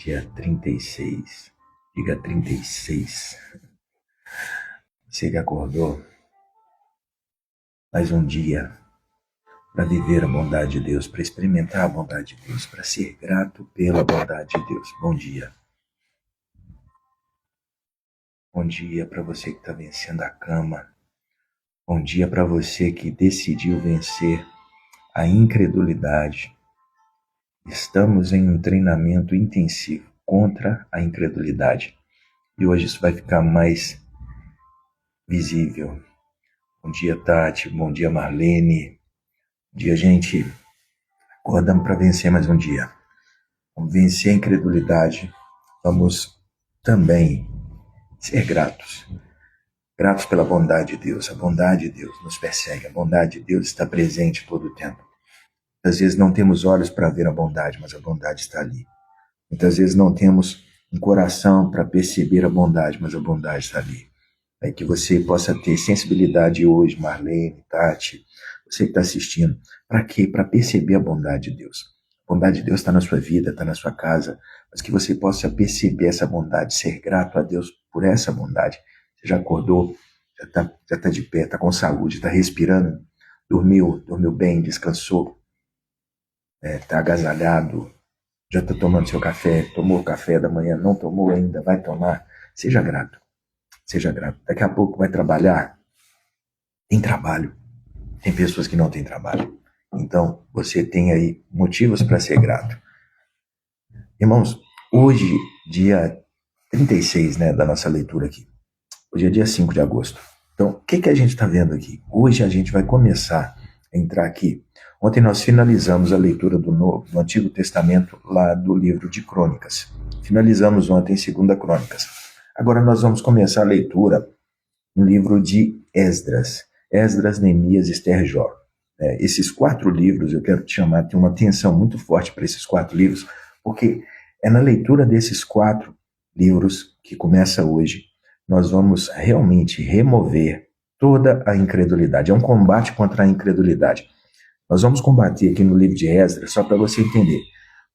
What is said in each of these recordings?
dia 36. Diga 36. Você que acordou mais um dia para viver a bondade de Deus, para experimentar a bondade de Deus, para ser grato pela bondade de Deus. Bom dia. Bom dia para você que está vencendo a cama. Bom dia para você que decidiu vencer a incredulidade. Estamos em um treinamento intensivo contra a incredulidade. E hoje isso vai ficar mais visível. Bom dia, Tati. Bom dia, Marlene. Bom dia, gente. Acordamos para vencer mais um dia. Vamos vencer a incredulidade. Vamos também ser gratos. Gratos pela bondade de Deus. A bondade de Deus nos persegue. A bondade de Deus está presente todo o tempo. Muitas vezes não temos olhos para ver a bondade, mas a bondade está ali. Muitas vezes não temos um coração para perceber a bondade, mas a bondade está ali. É que você possa ter sensibilidade hoje, Marlene, Tati, você que está assistindo. Para quê? Para perceber a bondade de Deus. A bondade de Deus está na sua vida, está na sua casa, mas que você possa perceber essa bondade, ser grato a Deus por essa bondade. Você já acordou, já está de pé, está com saúde, está respirando, dormiu bem, descansou, está agasalhado, já está tomando seu café, tomou o café da manhã, não tomou ainda, vai tomar. Seja grato. Seja grato. Daqui a pouco vai trabalhar. Tem trabalho. Tem pessoas que não têm trabalho. Então, você tem aí motivos para ser grato. Irmãos, hoje, dia 36, da nossa leitura aqui. Hoje é dia 5 de agosto. Então, o que a gente está vendo aqui? Hoje a gente vai começar a entrar aqui. Ontem nós finalizamos a leitura do Antigo Testamento, lá do livro de Crônicas. Finalizamos ontem 2 Crônicas. Agora nós vamos começar a leitura no livro de Esdras. Esdras, Neemias, Esther e Jó. Esses 4 livros, eu quero te chamar, tem uma atenção muito forte para esses 4 livros, porque é na leitura desses 4 livros que começa hoje, nós vamos realmente remover toda a incredulidade. É um combate contra a incredulidade. Nós vamos combater aqui no livro de Esdras, só para você entender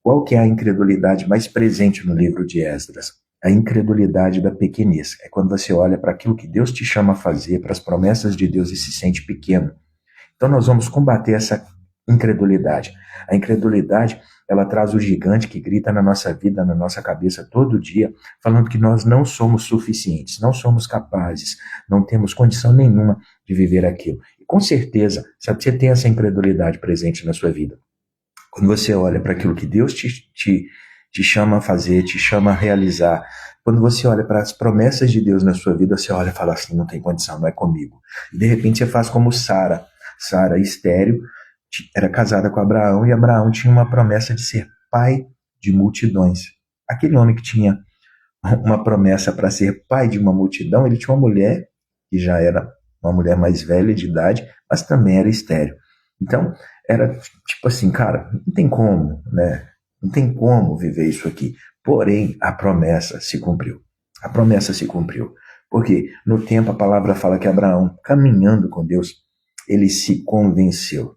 qual que é a incredulidade mais presente no livro de Esdras. A incredulidade da pequenez. É quando você olha para aquilo que Deus te chama a fazer, para as promessas de Deus e se sente pequeno. Então nós vamos combater essa incredulidade. A incredulidade, ela traz o gigante que grita na nossa vida, na nossa cabeça todo dia, falando que nós não somos suficientes, não somos capazes, não temos condição nenhuma de viver aquilo. E com certeza, sabe, você tem essa incredulidade presente na sua vida. Quando você olha para aquilo que Deus te chama a fazer, te chama a realizar. Quando você olha para as promessas de Deus na sua vida, você olha e fala assim, não tem condição, não é comigo. E de repente você faz como Sara. Sara, estéril, era casada com Abraão, e Abraão tinha uma promessa de ser pai de multidões. Aquele homem que tinha uma promessa para ser pai de uma multidão, ele tinha uma mulher, que já era uma mulher mais velha de idade, mas também era estéril. Então, era tipo assim, cara, não tem como, Não tem como viver isso aqui. Porém, a promessa se cumpriu. A promessa se cumpriu. Porque no tempo a palavra fala que Abraão, caminhando com Deus, ele se convenceu.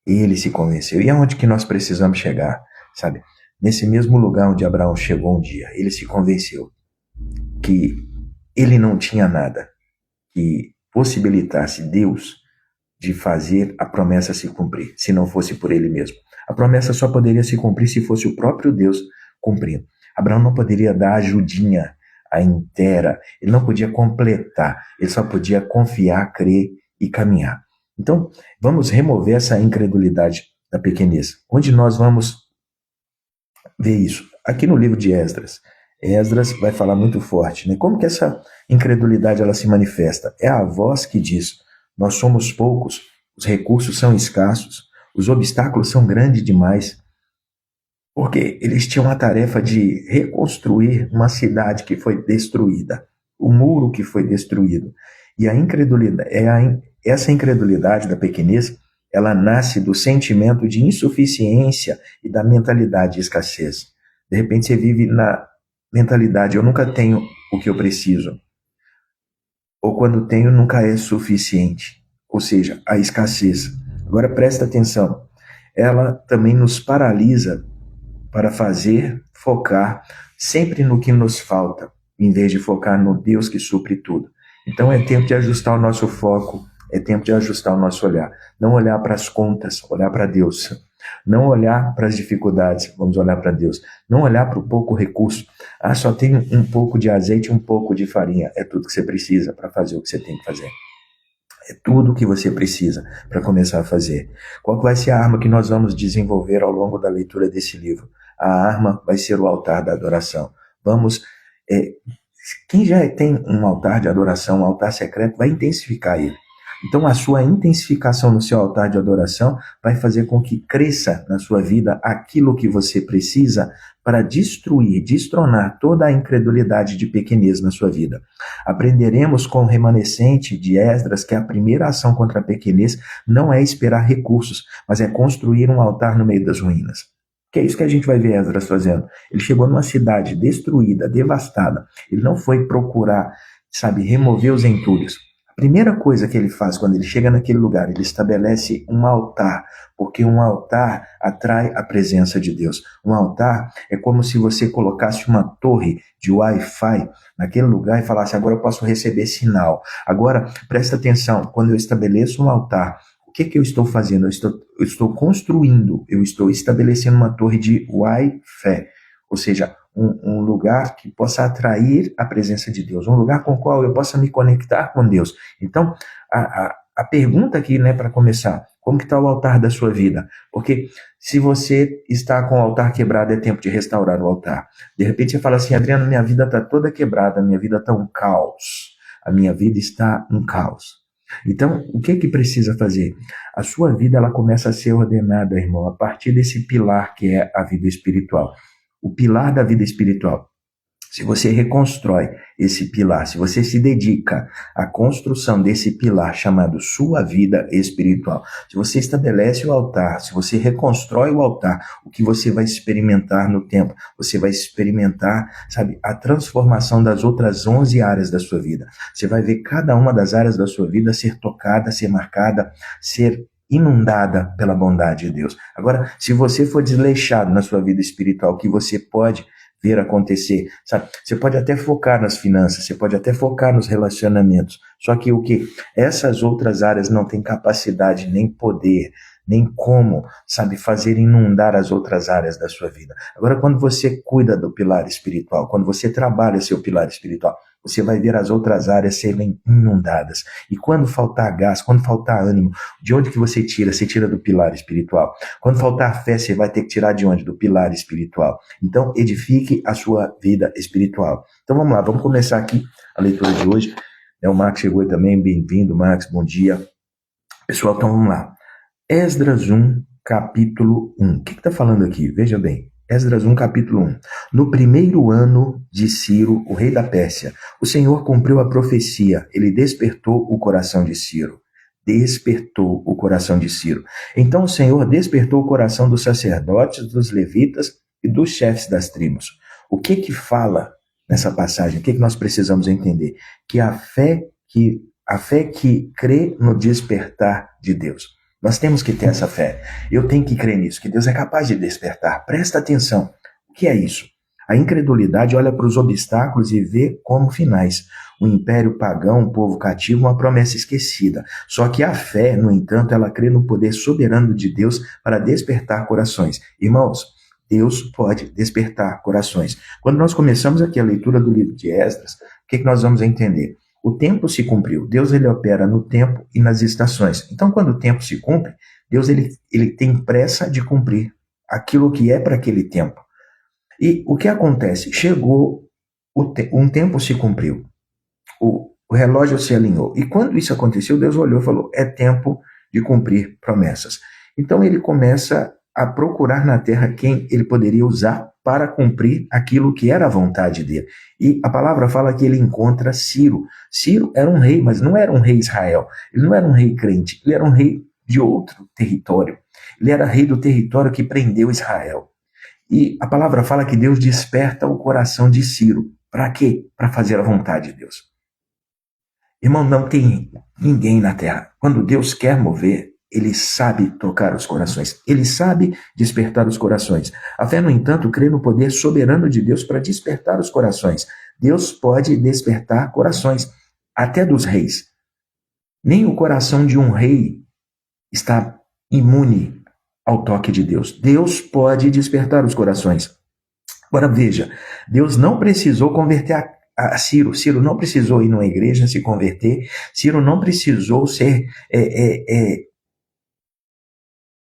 Ele se convenceu. E aonde que nós precisamos chegar? Sabe? Nesse mesmo lugar onde Abraão chegou um dia, ele se convenceu que ele não tinha nada que possibilitasse Deus de fazer a promessa se cumprir, se não fosse por ele mesmo. A promessa só poderia se cumprir se fosse o próprio Deus cumprindo. Abraão não poderia dar a ajudinha, a inteira, ele não podia completar, ele só podia confiar, crer e caminhar. Então, vamos remover essa incredulidade da pequenez. Onde nós vamos ver isso? Aqui no livro de Esdras. Esdras vai falar muito forte, Como que essa incredulidade ela se manifesta? É a voz que diz, nós somos poucos, os recursos são escassos, os obstáculos são grandes demais, porque eles tinham a tarefa de reconstruir uma cidade que foi destruída, o muro que foi destruído. E a incredulidade, essa incredulidade da pequenez, ela nasce do sentimento de insuficiência e da mentalidade de escassez. De repente você vive na mentalidade, eu nunca tenho o que eu preciso. Ou quando tenho, nunca é suficiente. Ou seja, a escassez. Agora presta atenção, ela também nos paralisa para focar sempre no que nos falta, em vez de focar no Deus que supre tudo. Então é tempo de ajustar o nosso foco, é tempo de ajustar o nosso olhar. Não olhar para as contas, olhar para Deus. Não olhar para as dificuldades, vamos olhar para Deus. Não olhar para o pouco recurso. Ah, só tem um pouco de azeite e um pouco de farinha. É tudo que você precisa para fazer o que você tem que fazer. É tudo o que você precisa para começar a fazer. Qual vai ser a arma que nós vamos desenvolver ao longo da leitura desse livro? A arma vai ser o altar da adoração. Quem já tem um altar de adoração, um altar secreto, vai intensificar ele. Então, a sua intensificação no seu altar de adoração vai fazer com que cresça na sua vida aquilo que você precisa para destronar toda a incredulidade de pequenez na sua vida. Aprenderemos com o remanescente de Esdras que a primeira ação contra a pequenez não é esperar recursos, mas é construir um altar no meio das ruínas. Que é isso que a gente vai ver Esdras fazendo. Ele chegou numa cidade destruída, devastada. Ele não foi procurar, remover os entulhos. A primeira coisa que ele faz quando ele chega naquele lugar, ele estabelece um altar, porque um altar atrai a presença de Deus. Um altar é como se você colocasse uma torre de Wi-Fi naquele lugar e falasse, agora eu posso receber sinal. Agora, presta atenção, quando eu estabeleço um altar, o que eu estou fazendo? Eu estou construindo, eu estou estabelecendo uma torre de Wi-Fi, ou seja, um lugar que possa atrair a presença de Deus, um lugar com o qual eu possa me conectar com Deus. Então, a pergunta aqui, para começar, como que está o altar da sua vida? Porque se você está com o altar quebrado, é tempo de restaurar o altar. De repente você fala assim, Adriano, minha vida está toda quebrada, minha vida está um caos. A minha vida está um caos. Então, o que precisa fazer? A sua vida ela começa a ser ordenada, irmão, a partir desse pilar que é a vida espiritual. O pilar da vida espiritual. Se você reconstrói esse pilar, se você se dedica à construção desse pilar chamado sua vida espiritual, se você estabelece o altar, se você reconstrói o altar, o que você vai experimentar no tempo? Você vai experimentar, a transformação das outras 11 áreas da sua vida. Você vai ver cada uma das áreas da sua vida ser tocada, ser marcada, ser inundada pela bondade de Deus. Agora, se você for desleixado na sua vida espiritual, o que você pode ver acontecer, Você pode até focar nas finanças, você pode até focar nos relacionamentos, só que essas outras áreas não têm capacidade, nem poder, nem como, fazer inundar as outras áreas da sua vida. Agora, quando você cuida do pilar espiritual, quando você trabalha seu pilar espiritual, você vai ver as outras áreas serem inundadas. E quando faltar gás, quando faltar ânimo, de onde que você tira? Você tira do pilar espiritual. Quando faltar fé, você vai ter que tirar de onde? Do pilar espiritual. Então, edifique a sua vida espiritual. Então, vamos lá, vamos começar aqui a leitura de hoje. O Max chegou aí também, bem-vindo, Max, bom dia. Pessoal, então vamos lá. Esdras 1, capítulo 1. O que está falando aqui? Veja bem. Esdras 1, capítulo 1. No primeiro ano de Ciro, o rei da Pérsia, o Senhor cumpriu a profecia. Ele despertou o coração de Ciro. Despertou o coração de Ciro. Então o Senhor despertou o coração dos sacerdotes, dos levitas e dos chefes das tribos. O que fala nessa passagem? O que nós precisamos entender? Que a fé que crê no despertar de Deus. Nós temos que ter essa fé. Eu tenho que crer nisso, que Deus é capaz de despertar. Presta atenção. O que é isso? A incredulidade olha para os obstáculos e vê como finais. O império pagão, o povo cativo, uma promessa esquecida. Só que a fé, no entanto, ela crê no poder soberano de Deus para despertar corações. Irmãos, Deus pode despertar corações. Quando nós começamos aqui a leitura do livro de Esdras, o que nós vamos entender? O tempo se cumpriu. Deus ele opera no tempo e nas estações. Então, quando o tempo se cumpre, Deus ele tem pressa de cumprir aquilo que é para aquele tempo. E o que acontece? Chegou, um tempo se cumpriu. O relógio se alinhou. E quando isso aconteceu, Deus olhou e falou, é tempo de cumprir promessas. Então, ele começa a procurar na terra quem ele poderia usar para cumprir aquilo que era a vontade dele. E a palavra fala que ele encontra Ciro. Ciro era um rei, mas não era um rei Israel. Ele não era um rei crente, ele era um rei de outro território. Ele era rei do território que prendeu Israel. E a palavra fala que Deus desperta o coração de Ciro. Para quê? Para fazer a vontade de Deus. Irmão, não tem ninguém na terra. Quando Deus quer mover, ele sabe tocar os corações, ele sabe despertar os corações. A fé, no entanto, crê no poder soberano de Deus para despertar os corações. Deus pode despertar corações, até dos reis. Nem o coração de um rei está imune ao toque de Deus. Deus pode despertar os corações. Agora veja, Deus não precisou converter a Ciro. Ciro não precisou ir numa igreja se converter. Ciro não precisou ser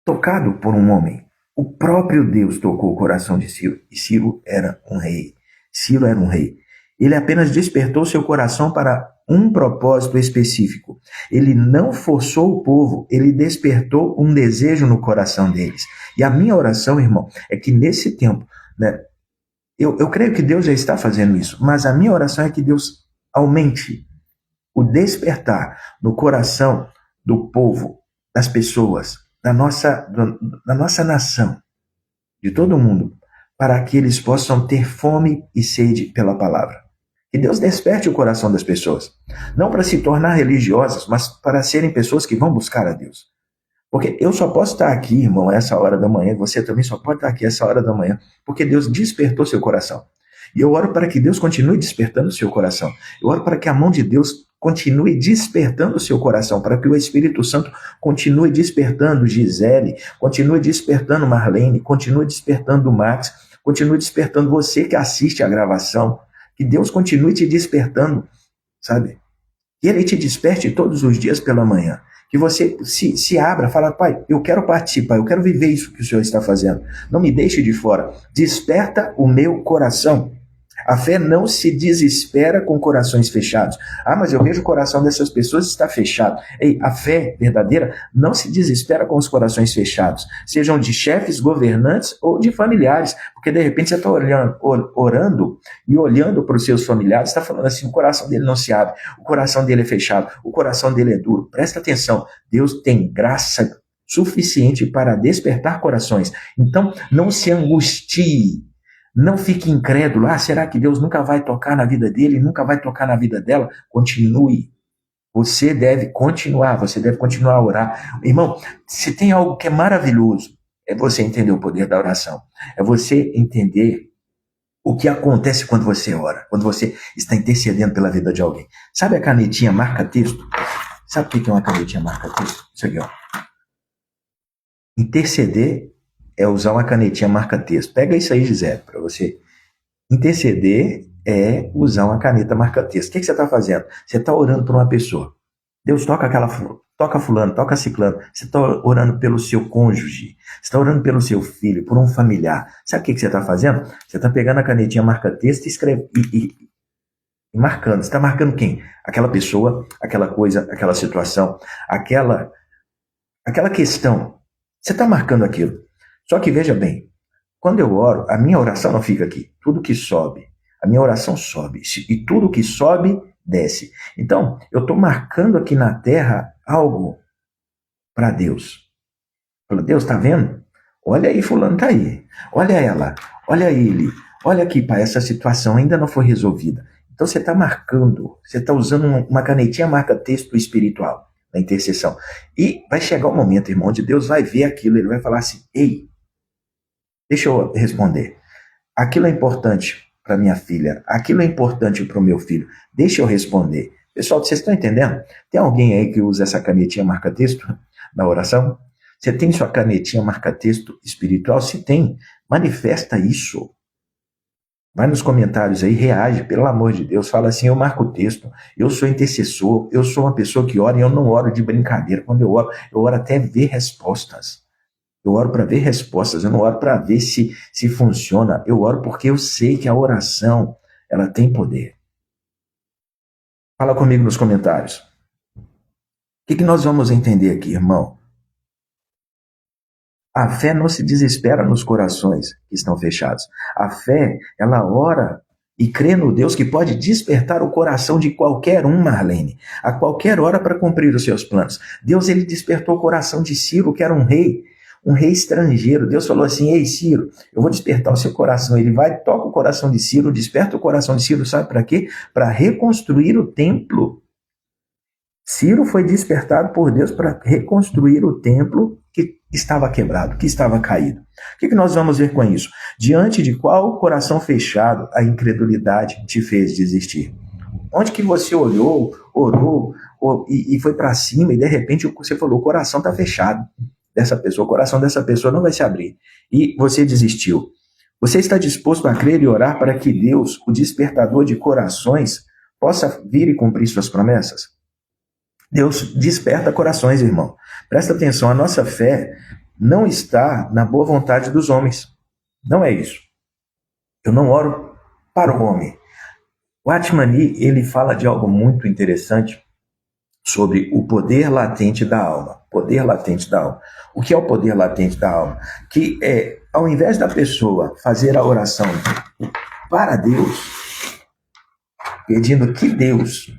tocado por um homem. O próprio Deus tocou o coração de Ciro. E Ciro era um rei. Ciro era um rei. Ele apenas despertou seu coração para um propósito específico. Ele não forçou o povo, ele despertou um desejo no coração deles. E a minha oração, irmão, é que nesse tempo, né, eu creio que Deus já está fazendo isso, mas a minha oração é que Deus aumente o despertar no coração do povo, das pessoas, da nossa nação, de todo mundo, para que eles possam ter fome e sede pela palavra. Que Deus desperte o coração das pessoas, não para se tornar religiosas, mas para serem pessoas que vão buscar a Deus. Porque eu só posso estar aqui, irmão, essa hora da manhã, você também só pode estar aqui essa hora da manhã, porque Deus despertou seu coração. E eu oro para que Deus continue despertando o seu coração. Eu oro para que a mão de Deus continue despertando o seu coração, para que o Espírito Santo continue despertando Gisele, continue despertando Marlene, continue despertando Max, continue despertando você que assiste a gravação. Que Deus continue te despertando, sabe? Que Ele te desperte todos os dias pela manhã. Que você se abra, fala, Pai, eu quero participar, eu quero viver isso que o Senhor está fazendo. Não me deixe de fora. Desperta o meu coração. A fé não se desespera com corações fechados. Ah, mas eu vejo o coração dessas pessoas está fechado. Ei, a fé verdadeira não se desespera com os corações fechados, sejam de chefes, governantes ou de familiares, porque de repente você está orando e olhando para os seus familiares, está falando assim, o coração dele não se abre, o coração dele é fechado, o coração dele é duro. Presta atenção, Deus tem graça suficiente para despertar corações. Então, não se angustie. Não fique incrédulo. Ah, será que Deus nunca vai tocar na vida dele, nunca vai tocar na vida dela? Continue. Você deve continuar a orar. Irmão, se tem algo que é maravilhoso, é você entender o poder da oração. É você entender o que acontece quando você ora, quando você está intercedendo pela vida de alguém. Sabe a canetinha marca-texto? Sabe o que é uma canetinha marca-texto? Isso aqui, ó. Interceder é usar uma canetinha marca-texto. Pega isso aí, Gisele, para você. Interceder é usar uma caneta marca-texto. O que você está fazendo? Você está orando por uma pessoa. Deus toca fulano, toca ciclano. Você está orando pelo seu cônjuge. Você está orando pelo seu filho, por um familiar. Sabe o que você está fazendo? Você está pegando a canetinha marca-texto e escreve, e marcando. Você está marcando quem? Aquela pessoa, aquela coisa, aquela situação, aquela questão. Você está marcando aquilo. Só que veja bem, quando eu oro, a minha oração não fica aqui. Tudo que sobe, a minha oração sobe. E tudo que sobe, desce. Então, eu estou marcando aqui na terra algo para Deus. Fala, Deus, está vendo? Olha aí, fulano está aí. Olha ela, olha ele. Olha aqui, pai, essa situação ainda não foi resolvida. Então, você está marcando, você está usando uma canetinha marca-texto espiritual na intercessão. E vai chegar o momento, irmão, onde Deus vai ver aquilo, ele vai falar assim, ei, deixa eu responder. Aquilo é importante para minha filha. Aquilo é importante para o meu filho. Deixa eu responder. Pessoal, vocês estão entendendo? Tem alguém aí que usa essa canetinha marca-texto na oração? Você tem sua canetinha marca-texto espiritual? Se tem, manifesta isso. Vai nos comentários aí, reage, pelo amor de Deus. Fala assim, eu marco o texto, eu sou intercessor, eu sou uma pessoa que ora e eu não oro de brincadeira. Quando eu oro até ver respostas. Eu oro para ver respostas, eu não oro para ver se funciona. Eu oro porque eu sei que a oração, ela tem poder. Fala comigo nos comentários. O que nós vamos entender aqui, irmão? A fé não se desespera nos corações que estão fechados. A fé, ela ora e crê no Deus que pode despertar o coração de qualquer um, Marlene, a qualquer hora para cumprir os seus planos. Deus, ele despertou o coração de Ciro, que era um rei estrangeiro. Deus falou assim, ei Ciro, eu vou despertar o seu coração. Ele vai, toca o coração de Ciro, desperta o coração de Ciro, sabe para quê? Para reconstruir o templo. Ciro foi despertado por Deus para reconstruir o templo que estava quebrado, que estava caído. O que nós vamos ver com isso? Diante de qual coração fechado a incredulidade te fez desistir? Onde que você olhou, orou e foi para cima e de repente você falou, o coração está fechado dessa pessoa, o coração dessa pessoa não vai se abrir. E você desistiu. Você está disposto a crer e orar para que Deus, o despertador de corações, possa vir e cumprir suas promessas? Deus desperta corações, irmão. Presta atenção, a nossa fé não está na boa vontade dos homens. Não é isso. Eu não oro para o homem. O Atmani, ele fala de algo muito interessante sobre o poder latente da alma. Poder latente da alma. O que é o poder latente da alma? Que é, ao invés da pessoa fazer a oração para Deus, pedindo que Deus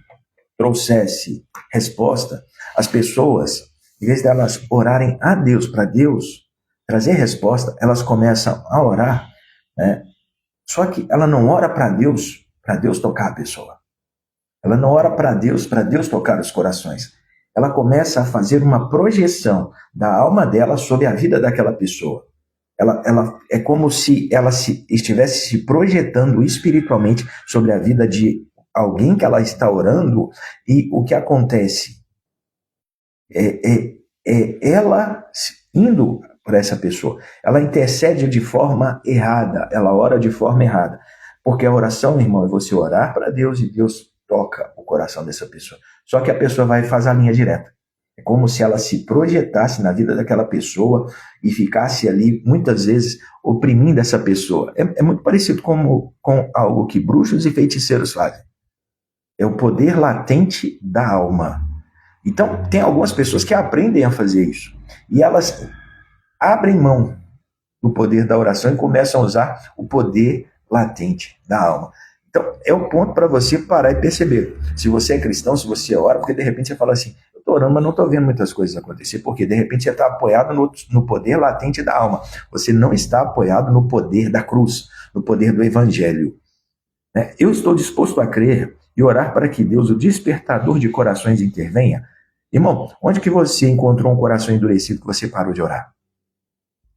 trouxesse resposta, as pessoas, em vez de elas orarem a Deus, para Deus trazer resposta, elas começam a orar, né? Só que ela não ora para Deus tocar a pessoa. Ela não ora para Deus tocar os corações. Ela começa a fazer uma projeção da alma dela sobre a vida daquela pessoa. Ela é como se ela estivesse se projetando espiritualmente sobre a vida de alguém que ela está orando, e o que acontece é ela indo para essa pessoa. Ela intercede de forma errada, ela ora de forma errada. Porque a oração, irmão, é você orar para Deus e Deus toca o coração dessa pessoa. Só que a pessoa vai fazer a linha direta. É como se ela se projetasse na vida daquela pessoa e ficasse ali, muitas vezes, oprimindo essa pessoa. É muito parecido com algo que bruxos e feiticeiros fazem. É o poder latente da alma. Então, tem algumas pessoas que aprendem a fazer isso. E elas abrem mão do poder da oração e começam a usar o poder latente da alma. Então, é o ponto para você parar e perceber. Se você é cristão, se você ora, porque de repente você fala assim, eu estou orando, mas não estou vendo muitas coisas acontecer, porque de repente você está apoiado no poder latente da alma. Você não está apoiado no poder da cruz, no poder do evangelho. Eu estou disposto a crer e orar para que Deus, o despertador de corações, intervenha. Irmão, onde que você encontrou um coração endurecido que você parou de orar?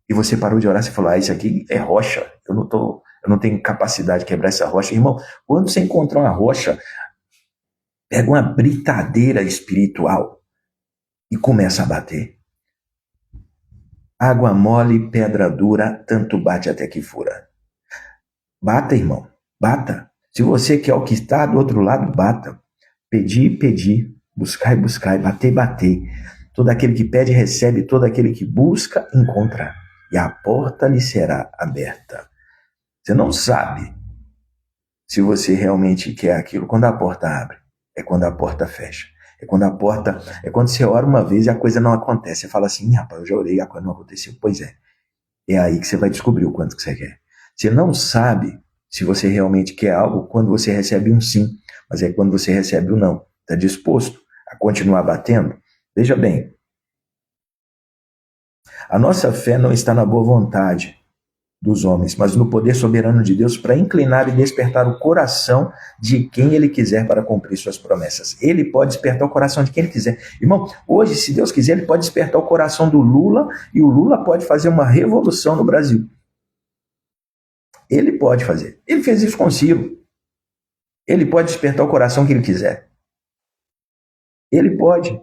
E você parou de orar, você falou, isso aqui é rocha, eu não tenho capacidade de quebrar essa rocha. Irmão, quando você encontrar uma rocha, pega uma britadeira espiritual e começa a bater. Água mole, pedra dura, tanto bate até que fura. Bata, irmão, bata. Se você quer o que está do outro lado, bata. Pedir, pedir. Buscar, buscar. Bater, bater. Todo aquele que pede, recebe. Todo aquele que busca, encontra. E a porta lhe será aberta. Você não sabe se você realmente quer aquilo quando a porta abre. É quando a porta fecha. É quando você ora uma vez e a coisa não acontece. Você fala assim, rapaz, eu já orei, a coisa não aconteceu. Pois é. É aí que você vai descobrir o quanto que você quer. Você não sabe se você realmente quer algo quando você recebe um sim, mas é quando você recebe um não. Está disposto a continuar batendo? Veja bem, a nossa fé não está na boa vontade dos homens, mas no poder soberano de Deus para inclinar e despertar o coração de quem Ele quiser para cumprir suas promessas. Ele pode despertar o coração de quem Ele quiser. Irmão, hoje, se Deus quiser, Ele pode despertar o coração do Lula e o Lula pode fazer uma revolução no Brasil. Ele pode fazer. Ele fez isso com Ciro. Ele pode despertar o coração que Ele quiser. Ele pode.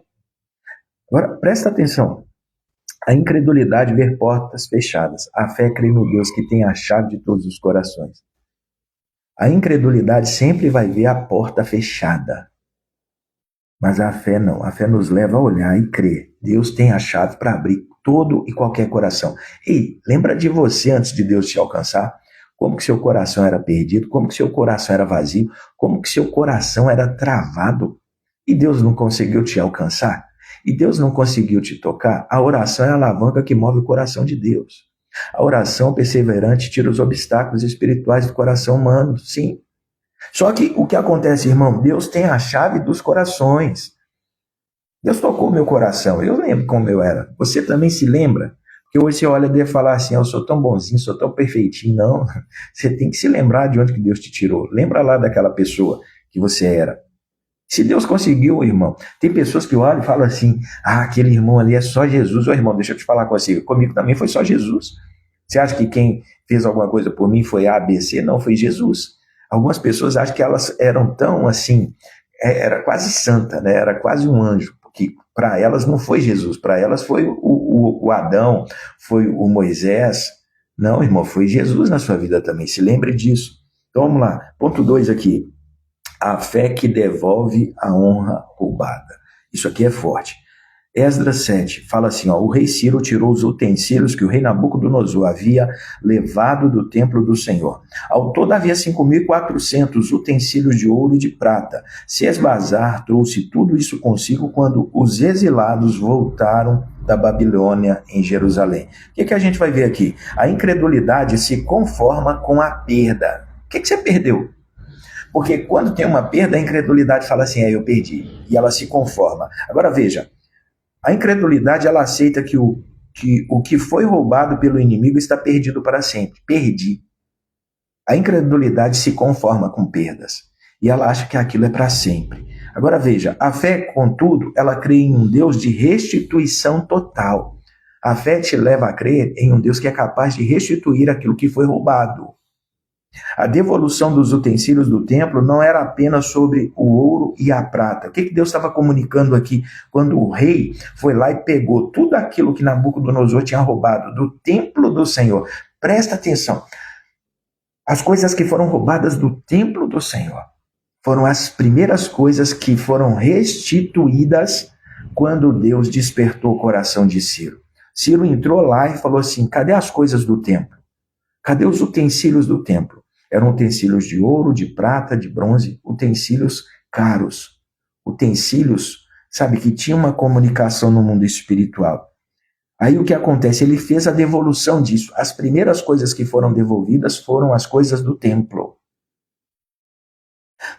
Agora, presta atenção. A incredulidade vê portas fechadas. A fé crê no Deus que tem a chave de todos os corações. A incredulidade sempre vai ver a porta fechada. Mas a fé não. A fé nos leva a olhar e crer. Deus tem a chave para abrir todo e qualquer coração. Ei, lembra de você antes de Deus te alcançar? Como que seu coração era perdido? Como que seu coração era vazio? Como que seu coração era travado? E Deus não conseguiu te alcançar? E Deus não conseguiu te tocar? A oração é a alavanca que move o coração de Deus. A oração perseverante tira os obstáculos espirituais do coração humano, sim. Só que o que acontece, irmão? Deus tem a chave dos corações. Deus tocou meu coração. Eu lembro como eu era. Você também se lembra? Porque hoje você olha e deve falar assim, eu sou tão bonzinho, sou tão perfeitinho. Não, você tem que se lembrar de onde que Deus te tirou. Lembra lá daquela pessoa que você era. Se Deus conseguiu, irmão, tem pessoas que olham e falam assim, aquele irmão ali é só Jesus. Ô irmão, deixa eu te falar comigo também foi só Jesus. Você acha que quem fez alguma coisa por mim foi A, B, C? Não, foi Jesus. Algumas pessoas acham que elas eram tão assim, era quase santa, né? Era quase um anjo, porque para elas não foi Jesus, para elas foi o Adão, foi o Moisés. Não, irmão, foi Jesus na sua vida também, se lembre disso. Então vamos lá, ponto 2 aqui. A fé que devolve a honra roubada. Isso aqui é forte. Esdras 7 fala assim, o rei Ciro tirou os utensílios que o rei Nabucodonosor havia levado do templo do Senhor. Ao todo havia 5.400 utensílios de ouro e de prata. Sesbazar trouxe tudo isso consigo quando os exilados voltaram da Babilônia em Jerusalém. O que a gente vai ver aqui? A incredulidade se conforma com a perda. O que você perdeu? Porque quando tem uma perda, a incredulidade fala assim, eu perdi. E ela se conforma. Agora veja, a incredulidade ela aceita que o que foi roubado pelo inimigo está perdido para sempre. Perdi. A incredulidade se conforma com perdas. E ela acha que aquilo é para sempre. Agora veja, a fé, contudo, ela crê em um Deus de restituição total. A fé te leva a crer em um Deus que é capaz de restituir aquilo que foi roubado. A devolução dos utensílios do templo não era apenas sobre o ouro e a prata. O que Deus estava comunicando aqui? Quando o rei foi lá e pegou tudo aquilo que Nabucodonosor tinha roubado do templo do Senhor. Presta atenção. As coisas que foram roubadas do templo do Senhor foram as primeiras coisas que foram restituídas quando Deus despertou o coração de Ciro. Ciro entrou lá e falou assim, cadê as coisas do templo? Cadê os utensílios do templo? Eram utensílios de ouro, de prata, de bronze, utensílios caros. Utensílios, sabe, que tinham uma comunicação no mundo espiritual. Aí o que acontece? Ele fez a devolução disso. As primeiras coisas que foram devolvidas foram as coisas do templo.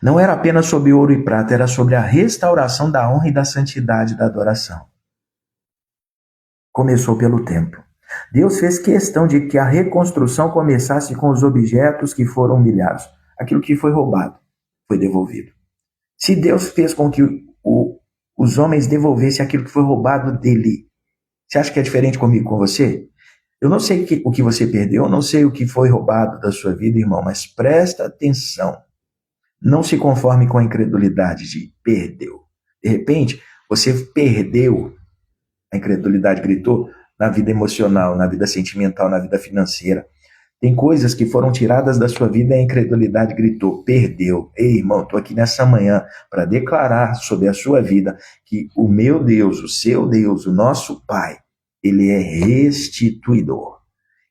Não era apenas sobre ouro e prata, era sobre a restauração da honra e da santidade da adoração. Começou pelo templo. Deus fez questão de que a reconstrução começasse com os objetos que foram humilhados. Aquilo que foi roubado foi devolvido. Se Deus fez com que os homens devolvessem aquilo que foi roubado dele, você acha que é diferente comigo, com você? Eu não sei o que você perdeu, eu não sei o que foi roubado da sua vida, irmão, mas presta atenção. Não se conforme com a incredulidade de perdeu. De repente, você perdeu, a incredulidade gritou, na vida emocional, na vida sentimental, na vida financeira. Tem coisas que foram tiradas da sua vida e a incredulidade gritou, perdeu. Ei, irmão, estou aqui nessa manhã para declarar sobre a sua vida que o meu Deus, o seu Deus, o nosso Pai, ele é restituidor.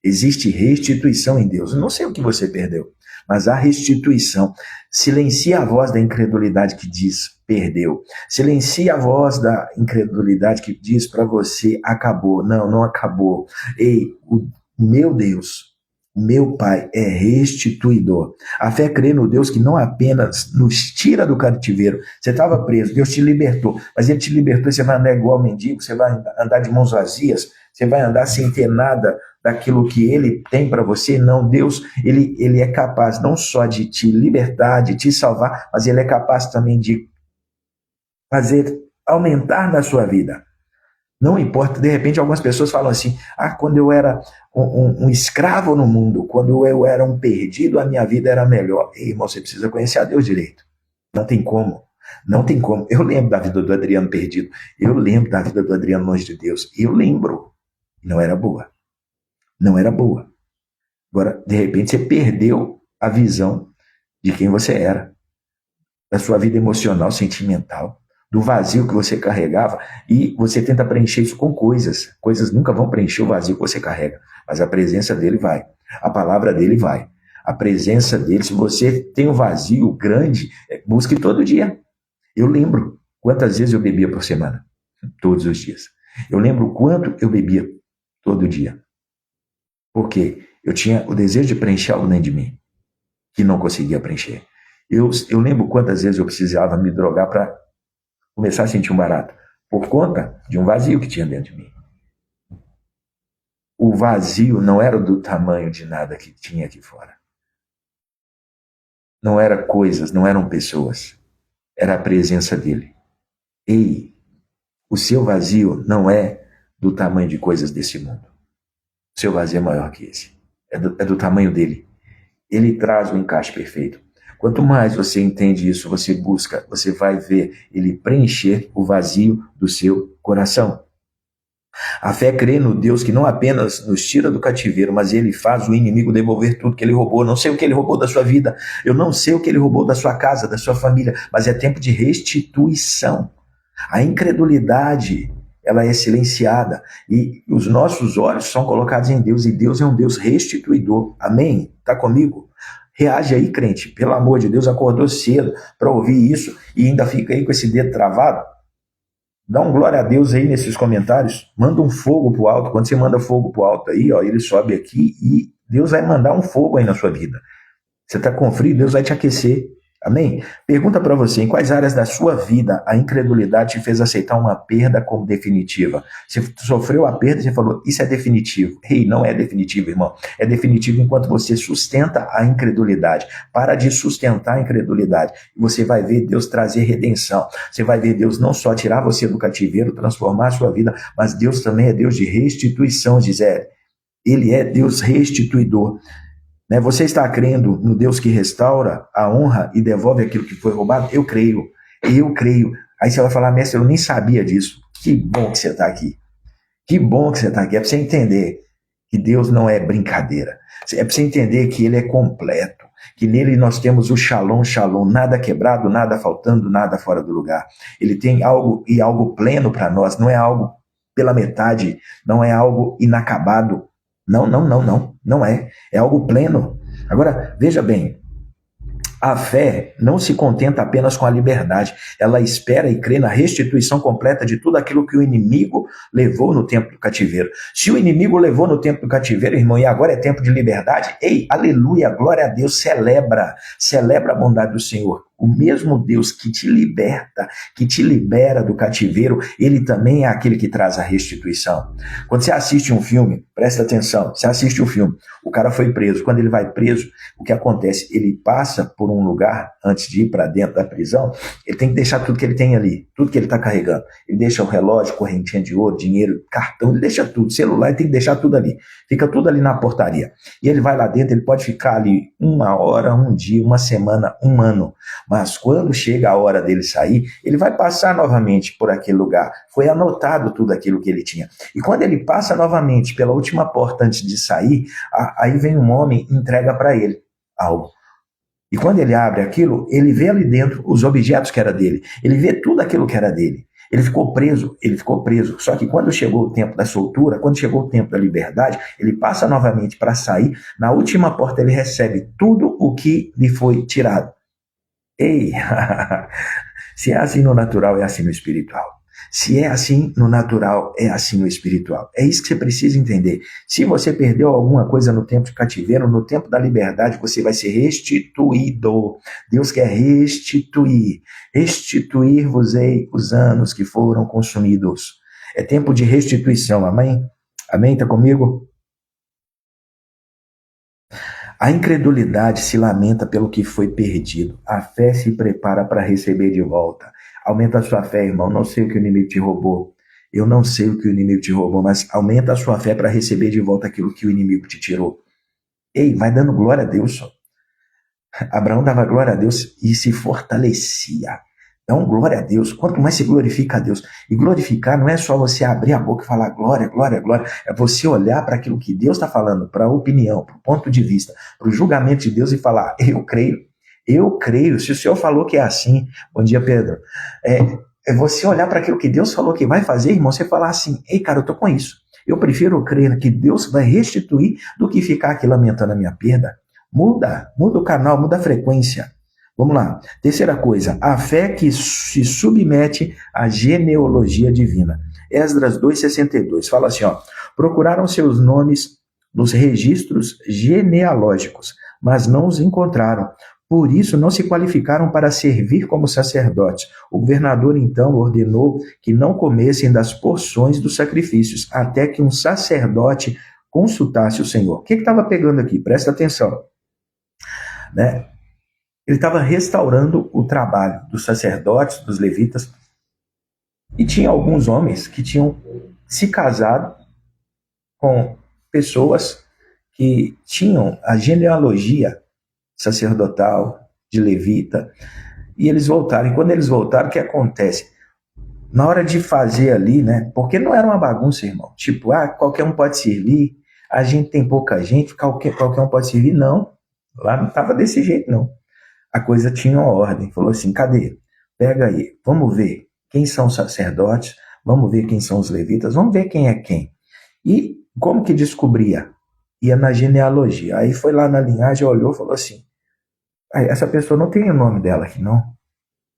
Existe restituição em Deus. Eu não sei o que você perdeu, mas há restituição. Silencia a voz da incredulidade que diz, perdeu. Silencia a voz da incredulidade que diz para você, acabou. Não, não acabou. Ei, o meu Deus, o meu Pai é restituidor. A fé crê no Deus que não apenas nos tira do cativeiro. Você estava preso, Deus te libertou, mas Ele te libertou e você vai andar igual mendigo, você vai andar de mãos vazias, você vai andar sem ter nada daquilo que Ele tem para você. Não, Deus, ele é capaz não só de te libertar, de te salvar, mas Ele é capaz também de fazer aumentar na sua vida. Não importa, de repente algumas pessoas falam assim, quando eu era um escravo no mundo, quando eu era um perdido, a minha vida era melhor. Ei, irmão, você precisa conhecer a Deus direito. Não tem como. Não tem como. Eu lembro da vida do Adriano perdido. Eu lembro da vida do Adriano longe de Deus. Eu lembro. Não era boa. Não era boa. Agora, de repente, você perdeu a visão de quem você era, da sua vida emocional, sentimental, do vazio que você carregava, e você tenta preencher isso com coisas. Coisas nunca vão preencher o vazio que você carrega, mas a presença dele vai. A palavra dele vai. A presença dele, se você tem um vazio grande, busque todo dia. Eu lembro quantas vezes eu bebia por semana. Todos os dias. Eu lembro quanto eu bebia todo dia. Porque eu tinha o desejo de preencher algo dentro de mim, que não conseguia preencher. Eu lembro quantas vezes eu precisava me drogar para começar a sentir um barato, por conta de um vazio que tinha dentro de mim. O vazio não era do tamanho de nada que tinha aqui fora. Não eram coisas, não eram pessoas. era a presença dele. Ei, o seu vazio não é do tamanho de coisas desse mundo. O seu vazio é maior que esse. É do tamanho dele. Ele traz o encaixe perfeito. Quanto mais você entende isso, você busca, você vai ver ele preencher o vazio do seu coração. A fé crê no Deus que não apenas nos tira do cativeiro, mas ele faz o inimigo devolver tudo que ele roubou. Não sei o que ele roubou da sua vida, eu não sei o que ele roubou da sua casa, da sua família, mas é tempo de restituição. A incredulidade, ela é silenciada e os nossos olhos são colocados em Deus e Deus é um Deus restituidor. Amém? Tá comigo? Reage aí, crente. Pelo amor de Deus, acordou cedo para ouvir isso e ainda fica aí com esse dedo travado. Dá um glória a Deus aí nesses comentários. Manda um fogo pro alto. Quando você manda fogo pro alto aí, ó, ele sobe aqui e Deus vai mandar um fogo aí na sua vida. Você está com frio, Deus vai te aquecer. Amém? Pergunta para você, em quais áreas da sua vida a incredulidade te fez aceitar uma perda como definitiva? Você sofreu a perda e você falou, isso é definitivo. Ei, não é definitivo, irmão. É definitivo enquanto você sustenta a incredulidade. Para de sustentar a incredulidade. E você vai ver Deus trazer redenção. Você vai ver Deus não só tirar você do cativeiro, transformar a sua vida, mas Deus também é Deus de restituição, Gisele. Ele é Deus restituidor. Você está crendo no Deus que restaura a honra e devolve aquilo que foi roubado? Eu creio. Aí você vai falar, mestre, eu nem sabia disso. Que bom que você está aqui. Que bom que você está aqui. É para você entender que Deus não é brincadeira. É para você entender que Ele é completo. Que nele nós temos o shalom, nada quebrado, nada faltando, nada fora do lugar. Ele tem algo e algo pleno para nós. Não é algo pela metade, não é algo inacabado. Não é. É algo pleno. Agora, veja bem, a fé não se contenta apenas com a liberdade. Ela espera e crê na restituição completa de tudo aquilo que o inimigo levou no tempo do cativeiro. Se o inimigo levou no tempo do cativeiro, irmão, e agora é tempo de liberdade, ei, aleluia, glória a Deus, celebra a bondade do Senhor. O mesmo Deus que te liberta, que te libera do cativeiro, ele também é aquele que traz a restituição. Quando você assiste um filme, presta atenção, você assiste um filme, o cara foi preso. Quando ele vai preso, o que acontece? Ele passa por um lugar, antes de ir para dentro da prisão, ele tem que deixar tudo que ele tem ali, tudo que ele está carregando. Ele deixa o relógio, correntinha de ouro, dinheiro, cartão, ele deixa tudo, celular, ele tem que deixar tudo ali. Fica tudo ali na portaria. E ele vai lá dentro, ele pode ficar ali 1 hora, 1 dia, 1 semana, 1 ano. Mas quando chega a hora dele sair, ele vai passar novamente por aquele lugar. Foi anotado tudo aquilo que ele tinha. E quando ele passa novamente pela última porta antes de sair, aí vem um homem e entrega para ele algo. E quando ele abre aquilo, ele vê ali dentro os objetos que era dele. Ele vê tudo aquilo que era dele. Ele ficou preso. Só que quando chegou o tempo da soltura, quando chegou o tempo da liberdade, ele passa novamente para sair. Na última porta ele recebe tudo o que lhe foi tirado. Ei, se é assim no natural, é assim no espiritual. Se é assim no natural, é assim no espiritual. É isso que você precisa entender. Se você perdeu alguma coisa no tempo de cativeiro, no tempo da liberdade, você vai ser restituído. Deus quer restituir. Restituir-vos-ei os anos que foram consumidos. É tempo de restituição, amém? Amém? Está comigo? A incredulidade se lamenta pelo que foi perdido. A fé se prepara para receber de volta. Aumenta a sua fé, irmão. Não sei o que o inimigo te roubou. Eu não sei o que o inimigo te roubou, mas aumenta a sua fé para receber de volta aquilo que o inimigo te tirou. Ei, vai dando glória a Deus só. Abraão dava glória a Deus e se fortalecia. Então, glória a Deus. Quanto mais se glorifica a Deus. E glorificar não é só você abrir a boca e falar glória, glória, glória. É você olhar para aquilo que Deus está falando, para a opinião, para o ponto de vista, para o julgamento de Deus e falar, eu creio. Eu creio. Se o Senhor falou que é assim, bom dia, Pedro. É você olhar para aquilo que Deus falou que vai fazer, irmão, você falar assim, ei, cara, eu tô com isso. Eu prefiro crer que Deus vai restituir do que ficar aqui lamentando a minha perda. Muda o canal, muda a frequência. Vamos lá. Terceira coisa, a fé que se submete à genealogia divina. Esdras 2,62 fala assim, procuraram seus nomes nos registros genealógicos, mas não os encontraram. Por isso não se qualificaram para servir como sacerdotes. O governador então ordenou que não comessem das porções dos sacrifícios, até que um sacerdote consultasse o Senhor. O que estava pegando aqui? Presta atenção. Ele estava restaurando o trabalho dos sacerdotes, dos levitas, e tinha alguns homens que tinham se casado com pessoas que tinham a genealogia sacerdotal de levita, e eles voltaram. E quando eles voltaram, o que acontece? Na hora de fazer ali, né? Porque não era uma bagunça, irmão. Tipo, qualquer um pode servir, a gente tem pouca gente, qualquer um pode servir. Não, lá não estava desse jeito, não. A coisa tinha uma ordem. Falou assim, cadê? Pega aí, vamos ver quem são os sacerdotes, vamos ver quem são os levitas, vamos ver quem é quem. E como que descobria? Ia na genealogia. Aí foi lá na linhagem, olhou e falou assim, essa pessoa não tem o nome dela aqui, não.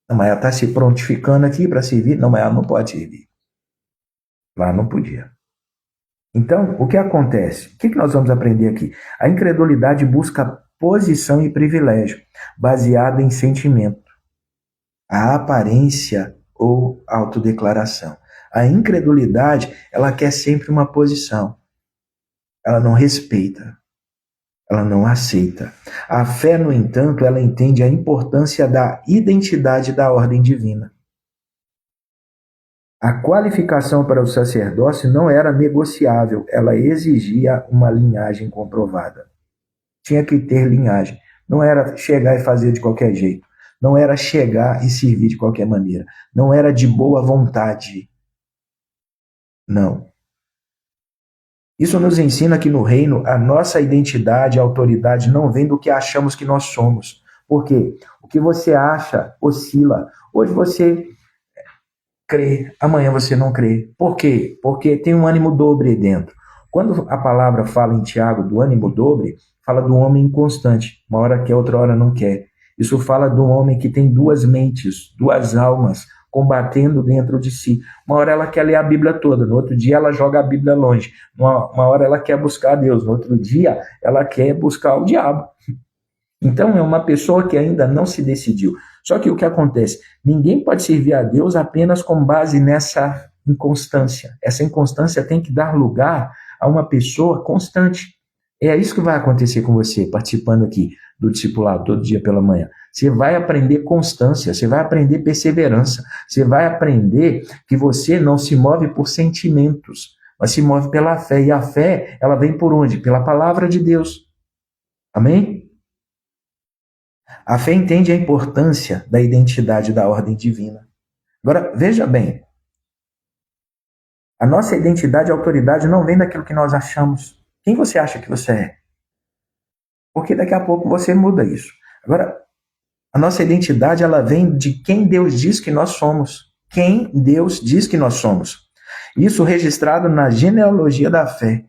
Não, mas ela está se prontificando aqui para servir. Não, mas ela não pode servir. Lá não podia. Então, o que acontece? O que nós vamos aprender aqui? A incredulidade busca posição e privilégio, baseada em sentimento, a aparência ou autodeclaração. A incredulidade, ela quer sempre uma posição. Ela não respeita. Ela não aceita. A fé, no entanto, ela entende a importância da identidade da ordem divina. A qualificação para o sacerdócio não era negociável, ela exigia uma linhagem comprovada. Tinha que ter linhagem. Não era chegar e fazer de qualquer jeito. Não era chegar e servir de qualquer maneira. Não era de boa vontade. Não. Isso nos ensina que no reino a nossa identidade, a autoridade não vem do que achamos que nós somos. Por quê? O que você acha oscila. Hoje você crê, amanhã você não crê. Por quê? Porque tem um ânimo dobre dentro. Quando a palavra fala em Tiago do ânimo dobre, fala do homem inconstante. Uma hora quer, outra hora não quer. Isso fala de um homem que tem duas mentes, duas almas, combatendo dentro de si. Uma hora ela quer ler a Bíblia toda, no outro dia ela joga a Bíblia longe. Uma hora ela quer buscar a Deus, no outro dia ela quer buscar o diabo. Então é uma pessoa que ainda não se decidiu. Só que o que acontece? Ninguém pode servir a Deus apenas com base nessa inconstância. Essa inconstância tem que dar lugar a uma pessoa constante. É isso que vai acontecer com você, participando aqui do discipulado todo dia pela manhã. Você vai aprender constância, você vai aprender perseverança, você vai aprender que você não se move por sentimentos, mas se move pela fé. E a fé, ela vem por onde? Pela palavra de Deus. Amém? A fé entende a importância da identidade da ordem divina. Agora, veja bem, a nossa identidade e autoridade não vem daquilo que nós achamos. Quem você acha que você é? Porque daqui a pouco você muda isso. Agora, a nossa identidade, ela vem de quem Deus diz que nós somos. Quem Deus diz que nós somos. Isso registrado na genealogia da fé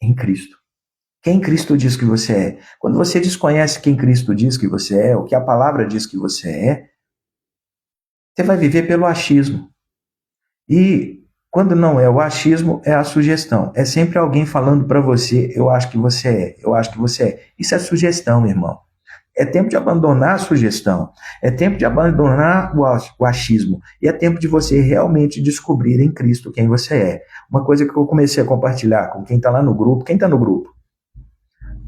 em Cristo. Quem Cristo diz que você é. Quando você desconhece quem Cristo diz que você é, o que a palavra diz que você é, você vai viver pelo achismo. E quando não é o achismo, é a sugestão. É sempre alguém falando para você, eu acho que você é, eu acho que você é. Isso é sugestão, meu irmão. É tempo de abandonar a sugestão. É tempo de abandonar o achismo. E é tempo de você realmente descobrir em Cristo quem você é. Uma coisa que eu comecei a compartilhar com quem está lá no grupo. Quem está no grupo?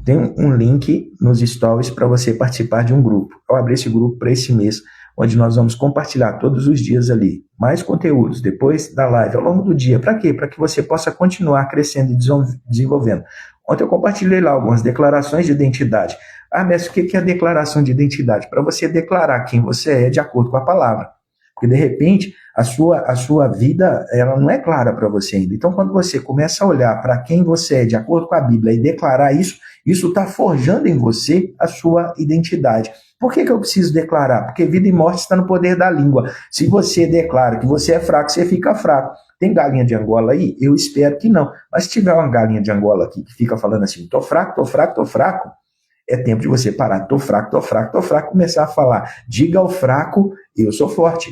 Tem um link nos stories para você participar de um grupo. Eu abri esse grupo para esse mês, onde nós vamos compartilhar todos os dias ali mais conteúdos, depois da live, ao longo do dia. Para quê? Para que você possa continuar crescendo e desenvolvendo. Ontem eu compartilhei lá algumas declarações de identidade. Mas o que é a declaração de identidade? Para você declarar quem você é de acordo com a palavra. Porque, de repente, a sua vida ela não é clara para você ainda. Então, quando você começa a olhar para quem você é de acordo com a Bíblia e declarar isso está forjando em você a sua identidade. Por que eu preciso declarar? Porque vida e morte está no poder da língua. Se você declara que você é fraco, você fica fraco. Tem galinha de Angola aí? Eu espero que não. Mas se tiver uma galinha de Angola aqui que fica falando assim, tô fraco, tô fraco, tô fraco, é tempo de você parar, tô fraco, tô fraco, tô fraco, começar a falar, diga ao fraco, eu sou forte.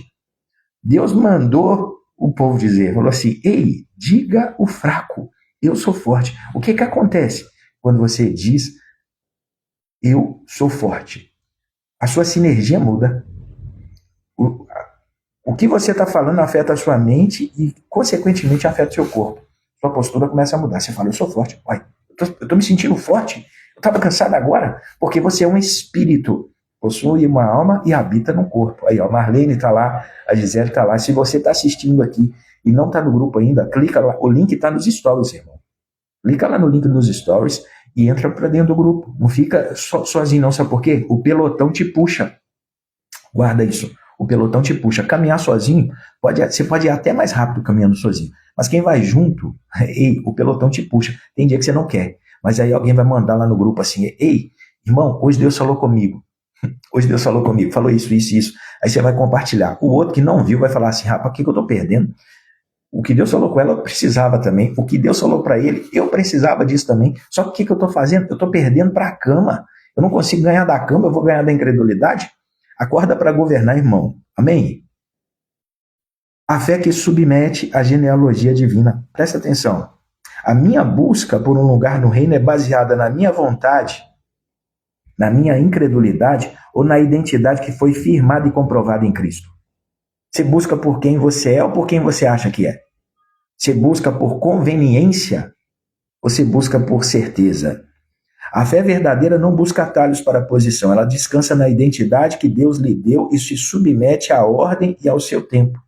Deus mandou o povo dizer, falou assim, ei, diga o fraco, eu sou forte. O que acontece quando você diz, eu sou forte? A sua sinergia muda. O que você está falando afeta a sua mente e, consequentemente, afeta o seu corpo. Sua postura começa a mudar. Você fala, eu sou forte. Uai, eu tô me sentindo forte. Eu estava cansado agora, porque você é um espírito. possui uma alma e habita no corpo. Aí, ó, Marlene está lá, a Gisele está lá. Se você está assistindo aqui e não está no grupo ainda, clica lá. O link está nos stories, irmão. Clica lá no link nos stories e entra para dentro do grupo. Não fica sozinho, não. Sabe por quê? O pelotão te puxa. Guarda isso. O pelotão te puxa. Caminhar sozinho, você pode ir até mais rápido caminhando sozinho. Mas quem vai junto, o pelotão te puxa. Tem dia que você não quer. Mas aí alguém vai mandar lá no grupo assim, ei, irmão, hoje Deus falou comigo. Hoje Deus falou comigo, falou isso, isso, isso. Aí você vai compartilhar. O outro que não viu vai falar assim, rapaz, o que eu tô perdendo? O que Deus falou com ela, eu precisava também. O que Deus falou para ele, eu precisava disso também. Só que o que eu tô fazendo? Eu tô perdendo para a cama. Eu não consigo ganhar da cama, eu vou ganhar da incredulidade? Acorda para governar, irmão. Amém? A fé que submete à genealogia divina. Presta atenção. A minha busca por um lugar no reino é baseada na minha vontade, na minha incredulidade ou na identidade que foi firmada e comprovada em Cristo. Você busca por quem você é ou por quem você acha que é? Você busca por conveniência ou você busca por certeza? A fé verdadeira não busca atalhos para a posição, ela descansa na identidade que Deus lhe deu e se submete à ordem e ao seu tempo.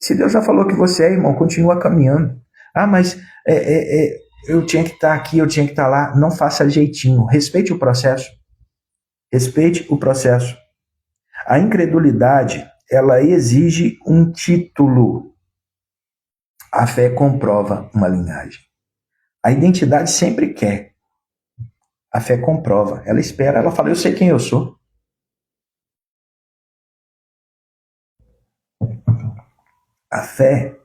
Se Deus já falou que você é, irmão, continua caminhando. Ah, mas eu tinha que estar aqui, eu tinha que estar lá. Não faça jeitinho. Respeite o processo. Respeite o processo. A incredulidade, ela exige um título. A fé comprova uma linhagem. A identidade sempre quer. A fé comprova. Ela espera, ela fala, eu sei quem eu sou. A fé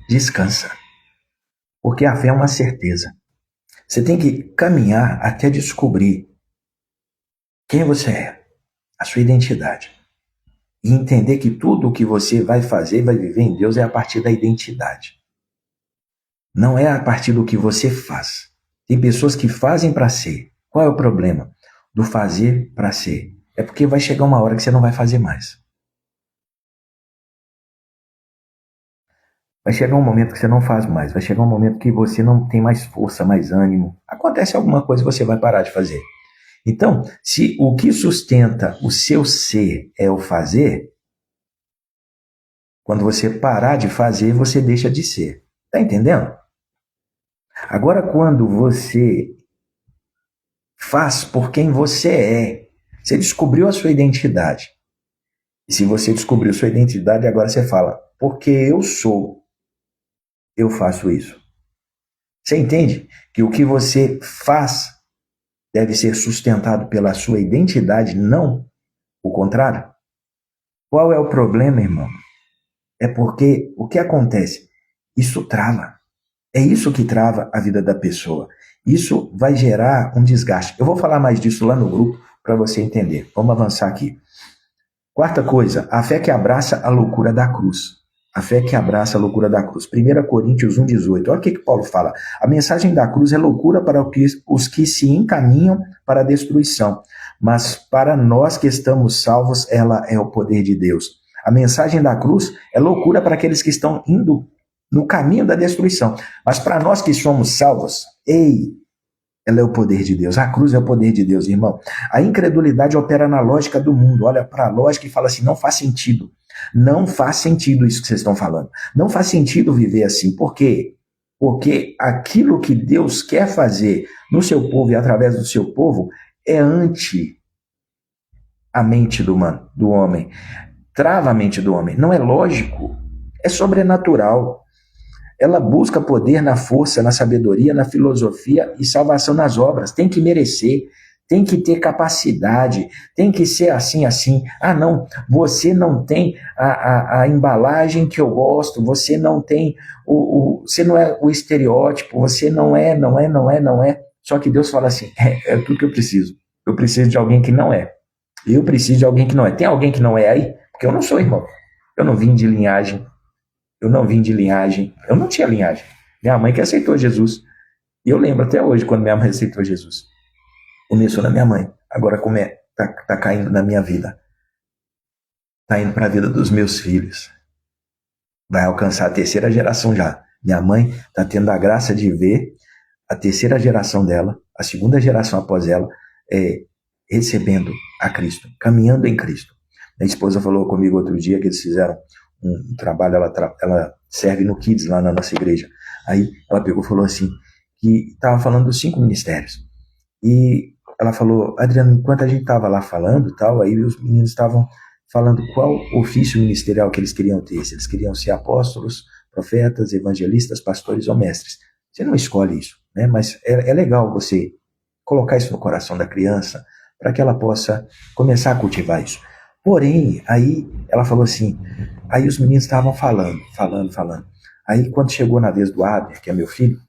descansa. Porque a fé é uma certeza. Você tem que caminhar até descobrir quem você é, a sua identidade. E entender que tudo o que você vai fazer, vai viver em Deus é a partir da identidade. Não é a partir do que você faz. Tem pessoas que fazem para ser. Qual é o problema do fazer para ser? É porque vai chegar uma hora que você não vai fazer mais. Vai chegar um momento que você não faz mais. Vai chegar um momento que você não tem mais força, mais ânimo. Acontece alguma coisa e você vai parar de fazer. Então, se o que sustenta o seu ser é o fazer, quando você parar de fazer, você deixa de ser. Tá entendendo? Agora, quando você faz por quem você é, você descobriu a sua identidade. E se você descobriu sua identidade, agora você fala, porque eu sou, eu faço isso. Você entende que o que você faz deve ser sustentado pela sua identidade, não o contrário? Qual é o problema, irmão? É porque o que acontece? Isso trava. É isso que trava a vida da pessoa. Isso vai gerar um desgaste. Eu vou falar mais disso lá no grupo para você entender. Vamos avançar aqui. Quarta coisa, a fé que abraça a loucura da cruz. A fé que abraça a loucura da cruz. 1 Coríntios 1,18. Olha o que Paulo fala. A mensagem da cruz é loucura para os que se encaminham para a destruição. Mas para nós que estamos salvos, ela é o poder de Deus. A mensagem da cruz é loucura para aqueles que estão indo no caminho da destruição. Mas para nós que somos salvos, ela é o poder de Deus. A cruz é o poder de Deus, irmão. A incredulidade opera na lógica do mundo. Olha para a lógica e fala assim, não faz sentido. Não faz sentido isso que vocês estão falando. Não faz sentido viver assim. Por quê? Porque aquilo que Deus quer fazer no seu povo e através do seu povo é ante a mente do homem. Trava a mente do homem. Não é lógico. É sobrenatural. Ela busca poder na força, na sabedoria, na filosofia e salvação nas obras. Tem que merecer, tem que ter capacidade, tem que ser assim, assim. Ah, não, você não tem a embalagem que eu gosto, você não tem, você não é o estereótipo, você não é. Só que Deus fala assim, é tudo que eu preciso. Eu preciso de alguém que não é. Eu preciso de alguém que não é. Tem alguém que não é aí? Porque eu não sou, irmão. Eu não vim de linhagem. Eu não tinha linhagem. Minha mãe que aceitou Jesus. E eu lembro até hoje quando minha mãe aceitou Jesus. Começou na minha mãe. Agora como tá caindo na minha vida. Tá indo para a vida dos meus filhos. Vai alcançar a terceira geração já. Minha mãe tá tendo a graça de ver a terceira geração dela, a segunda geração após ela, recebendo a Cristo, caminhando em Cristo. Minha esposa falou comigo outro dia que eles fizeram um trabalho, ela serve no Kids lá na nossa igreja. Aí ela pegou e falou assim, que estava falando dos 5 ministérios. E ela falou, Adriano, enquanto a gente estava lá falando tal, aí os meninos estavam falando qual ofício ministerial que eles queriam ter, se eles queriam ser apóstolos, profetas, evangelistas, pastores ou mestres. Você não escolhe isso, né? Mas é legal você colocar isso no coração da criança para que ela possa começar a cultivar isso. Porém, aí ela falou assim, aí os meninos estavam falando. Aí quando chegou na vez do Abner, que é meu filho,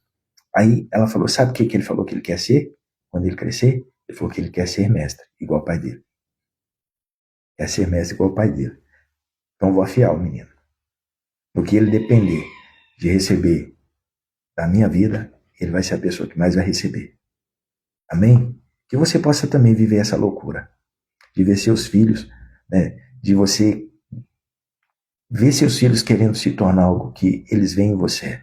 aí ela falou, sabe o que ele falou que ele quer ser quando ele crescer? Ele falou que ele quer ser mestre, igual o pai dele. Quer ser mestre igual o pai dele. Então vou afiar o menino. No que ele depender de receber da minha vida, ele vai ser a pessoa que mais vai receber. Amém? Que você possa também viver essa loucura. De ver seus filhos, né? De você ver seus filhos querendo se tornar algo que eles veem em você.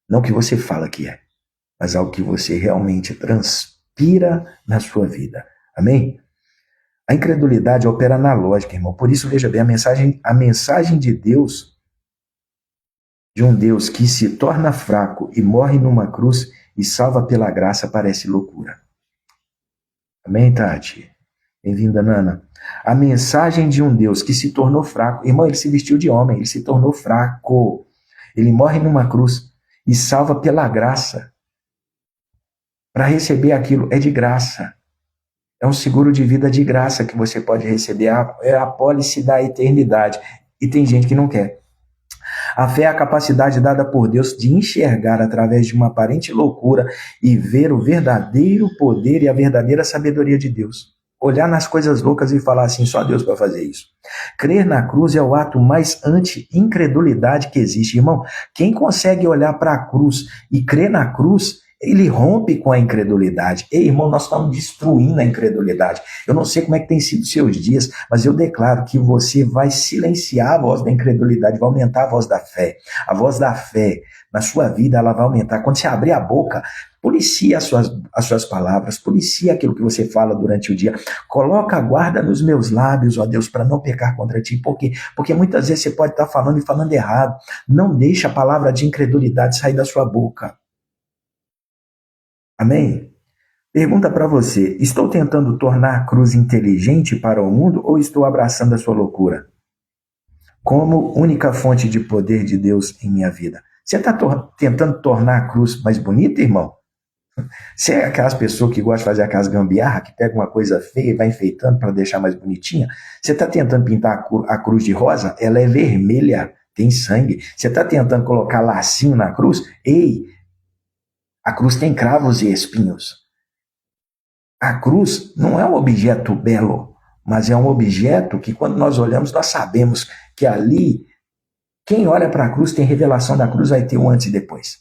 Não que você fala que é, mas algo que você realmente transpira na sua vida. Amém? A incredulidade opera na lógica, irmão. Por isso, veja bem, a mensagem de Deus, de um Deus que se torna fraco e morre numa cruz e salva pela graça, parece loucura. Amém, Tati? Bem-vinda, Nana. A mensagem de um Deus que se tornou fraco, irmão, ele se vestiu de homem, ele se tornou fraco. Ele morre numa cruz e salva pela graça. Para receber aquilo é de graça. É um seguro de vida de graça que você pode receber. É a pólice da eternidade. E tem gente que não quer. A fé é a capacidade dada por Deus de enxergar através de uma aparente loucura e ver o verdadeiro poder e a verdadeira sabedoria de Deus. Olhar nas coisas loucas e falar assim, só Deus para fazer isso. Crer na cruz é o ato mais anti-incredulidade que existe. Irmão, quem consegue olhar para a cruz e crer na cruz, ele rompe com a incredulidade. Ei, irmão, nós estamos destruindo a incredulidade. Eu não sei como é que tem sido seus dias, mas eu declaro que você vai silenciar a voz da incredulidade, vai aumentar a voz da fé. A voz da fé na sua vida, ela vai aumentar. Quando você abrir a boca, policia as suas palavras, policia aquilo que você fala durante o dia. Coloca a guarda nos meus lábios, ó Deus, para não pecar contra ti. Por quê? Porque muitas vezes você pode estar falando e falando errado. Não deixa a palavra de incredulidade sair da sua boca. Amém? Pergunta para você, estou tentando tornar a cruz inteligente para o mundo ou estou abraçando a sua loucura? Como única fonte de poder de Deus em minha vida. Você está tentando tornar a cruz mais bonita, irmão? Você é aquelas pessoas que gostam de fazer aquelas gambiarra, que pega uma coisa feia e vai enfeitando para deixar mais bonitinha? Você está tentando pintar a cruz de rosa? Ela é vermelha, tem sangue. Você está tentando colocar lacinho na cruz? Ei, a cruz tem cravos e espinhos. A cruz não é um objeto belo, mas é um objeto que quando nós olhamos, nós sabemos que ali, quem olha para a cruz tem revelação da cruz, vai ter o antes e depois.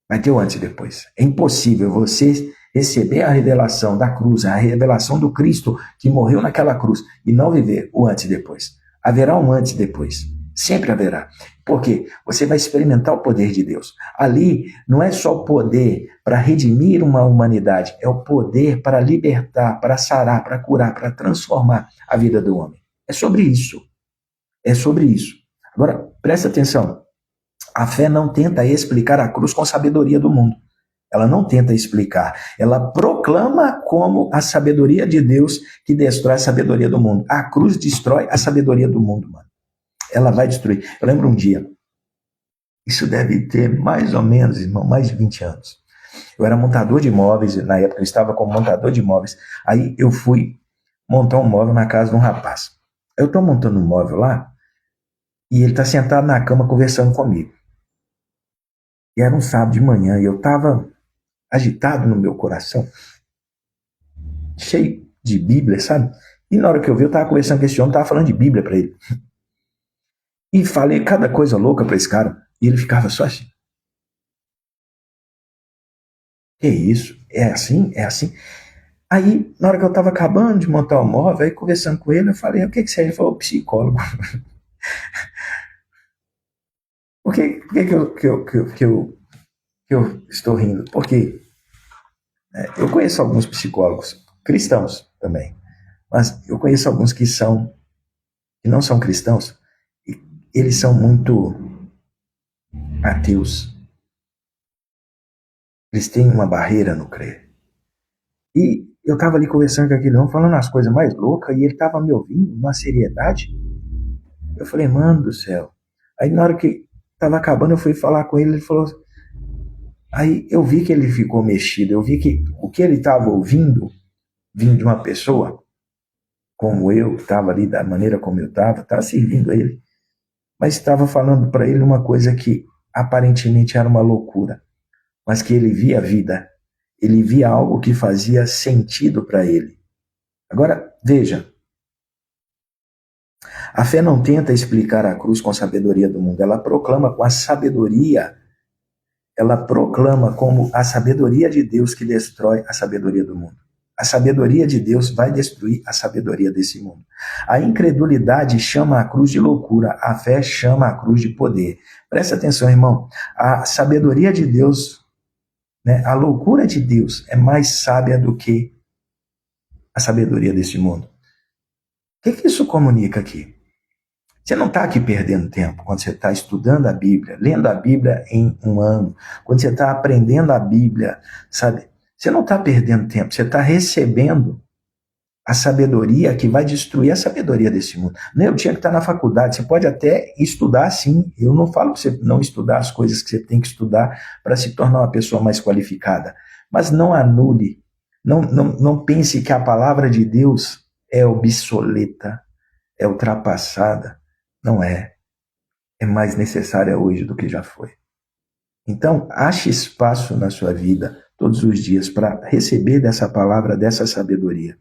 Vai ter o antes e depois. É impossível você receber a revelação da cruz, a revelação do Cristo que morreu naquela cruz e não viver o antes e depois. Haverá um antes e depois. Sempre haverá. Porque você vai experimentar o poder de Deus. Ali não é só o poder para redimir uma humanidade, é o poder para libertar, para sarar, para curar, para transformar a vida do homem. É sobre isso. É sobre isso. Agora, presta atenção. A fé não tenta explicar a cruz com a sabedoria do mundo. Ela não tenta explicar. Ela proclama como a sabedoria de Deus que destrói a sabedoria do mundo. A cruz destrói a sabedoria do mundo, mano. Ela vai destruir. Eu lembro um dia, isso deve ter mais ou menos, irmão, mais de 20 anos. Eu era montador de imóveis, na época eu estava como montador de imóveis. Aí eu fui montar um móvel na casa de um rapaz. Eu estou montando um móvel lá e ele está sentado na cama conversando comigo. E era um sábado de manhã e eu estava agitado no meu coração, cheio de Bíblia, sabe? E na hora que eu vi, eu estava conversando com esse homem, estava falando de Bíblia para ele. E falei cada coisa louca para esse cara. E ele ficava só assim. Que isso? É assim? É assim? Aí, na hora que eu estava acabando de montar o móvel, aí conversando com ele, eu falei, o que você é? Ele falou, psicólogo. Por que eu estou rindo? Porque eu conheço alguns psicólogos cristãos. também. Mas eu conheço alguns que não são cristãos, e eles são muito ateus. Eles têm uma barreira no crer. E eu estava ali conversando com aquele homem, falando as coisas mais loucas, e ele estava me ouvindo, numa seriedade. Eu falei, mano do céu. Aí na hora que estava acabando, eu fui falar com ele, ele falou... Aí eu vi que ele ficou mexido, eu vi que o que ele estava ouvindo, vindo de uma pessoa como eu, estava ali da maneira como eu estava servindo a ele, mas estava falando para ele uma coisa que aparentemente era uma loucura, mas que ele via a vida, ele via algo que fazia sentido para ele. Agora, veja, a fé não tenta explicar a cruz com a sabedoria do mundo, ela proclama com a sabedoria, ela proclama como a sabedoria de Deus que destrói a sabedoria do mundo. A sabedoria de Deus vai destruir a sabedoria desse mundo. A incredulidade chama a cruz de loucura, a fé chama a cruz de poder. Presta atenção, irmão. A sabedoria de Deus, né, a loucura de Deus é mais sábia do que a sabedoria desse mundo. O que isso comunica aqui? Você não está aqui perdendo tempo quando você está estudando a Bíblia, lendo a Bíblia em um ano, quando você está aprendendo a Bíblia, sabe? Você não está perdendo tempo, você está recebendo a sabedoria que vai destruir a sabedoria desse mundo. Eu tinha que estar na faculdade, você pode até estudar sim, eu não falo para você não estudar as coisas que você tem que estudar para se tornar uma pessoa mais qualificada, mas não anule, não pense que a palavra de Deus é obsoleta, é ultrapassada. Não é. É mais necessária hoje do que já foi. Então, ache espaço na sua vida, todos os dias, para receber dessa palavra, dessa sabedoria.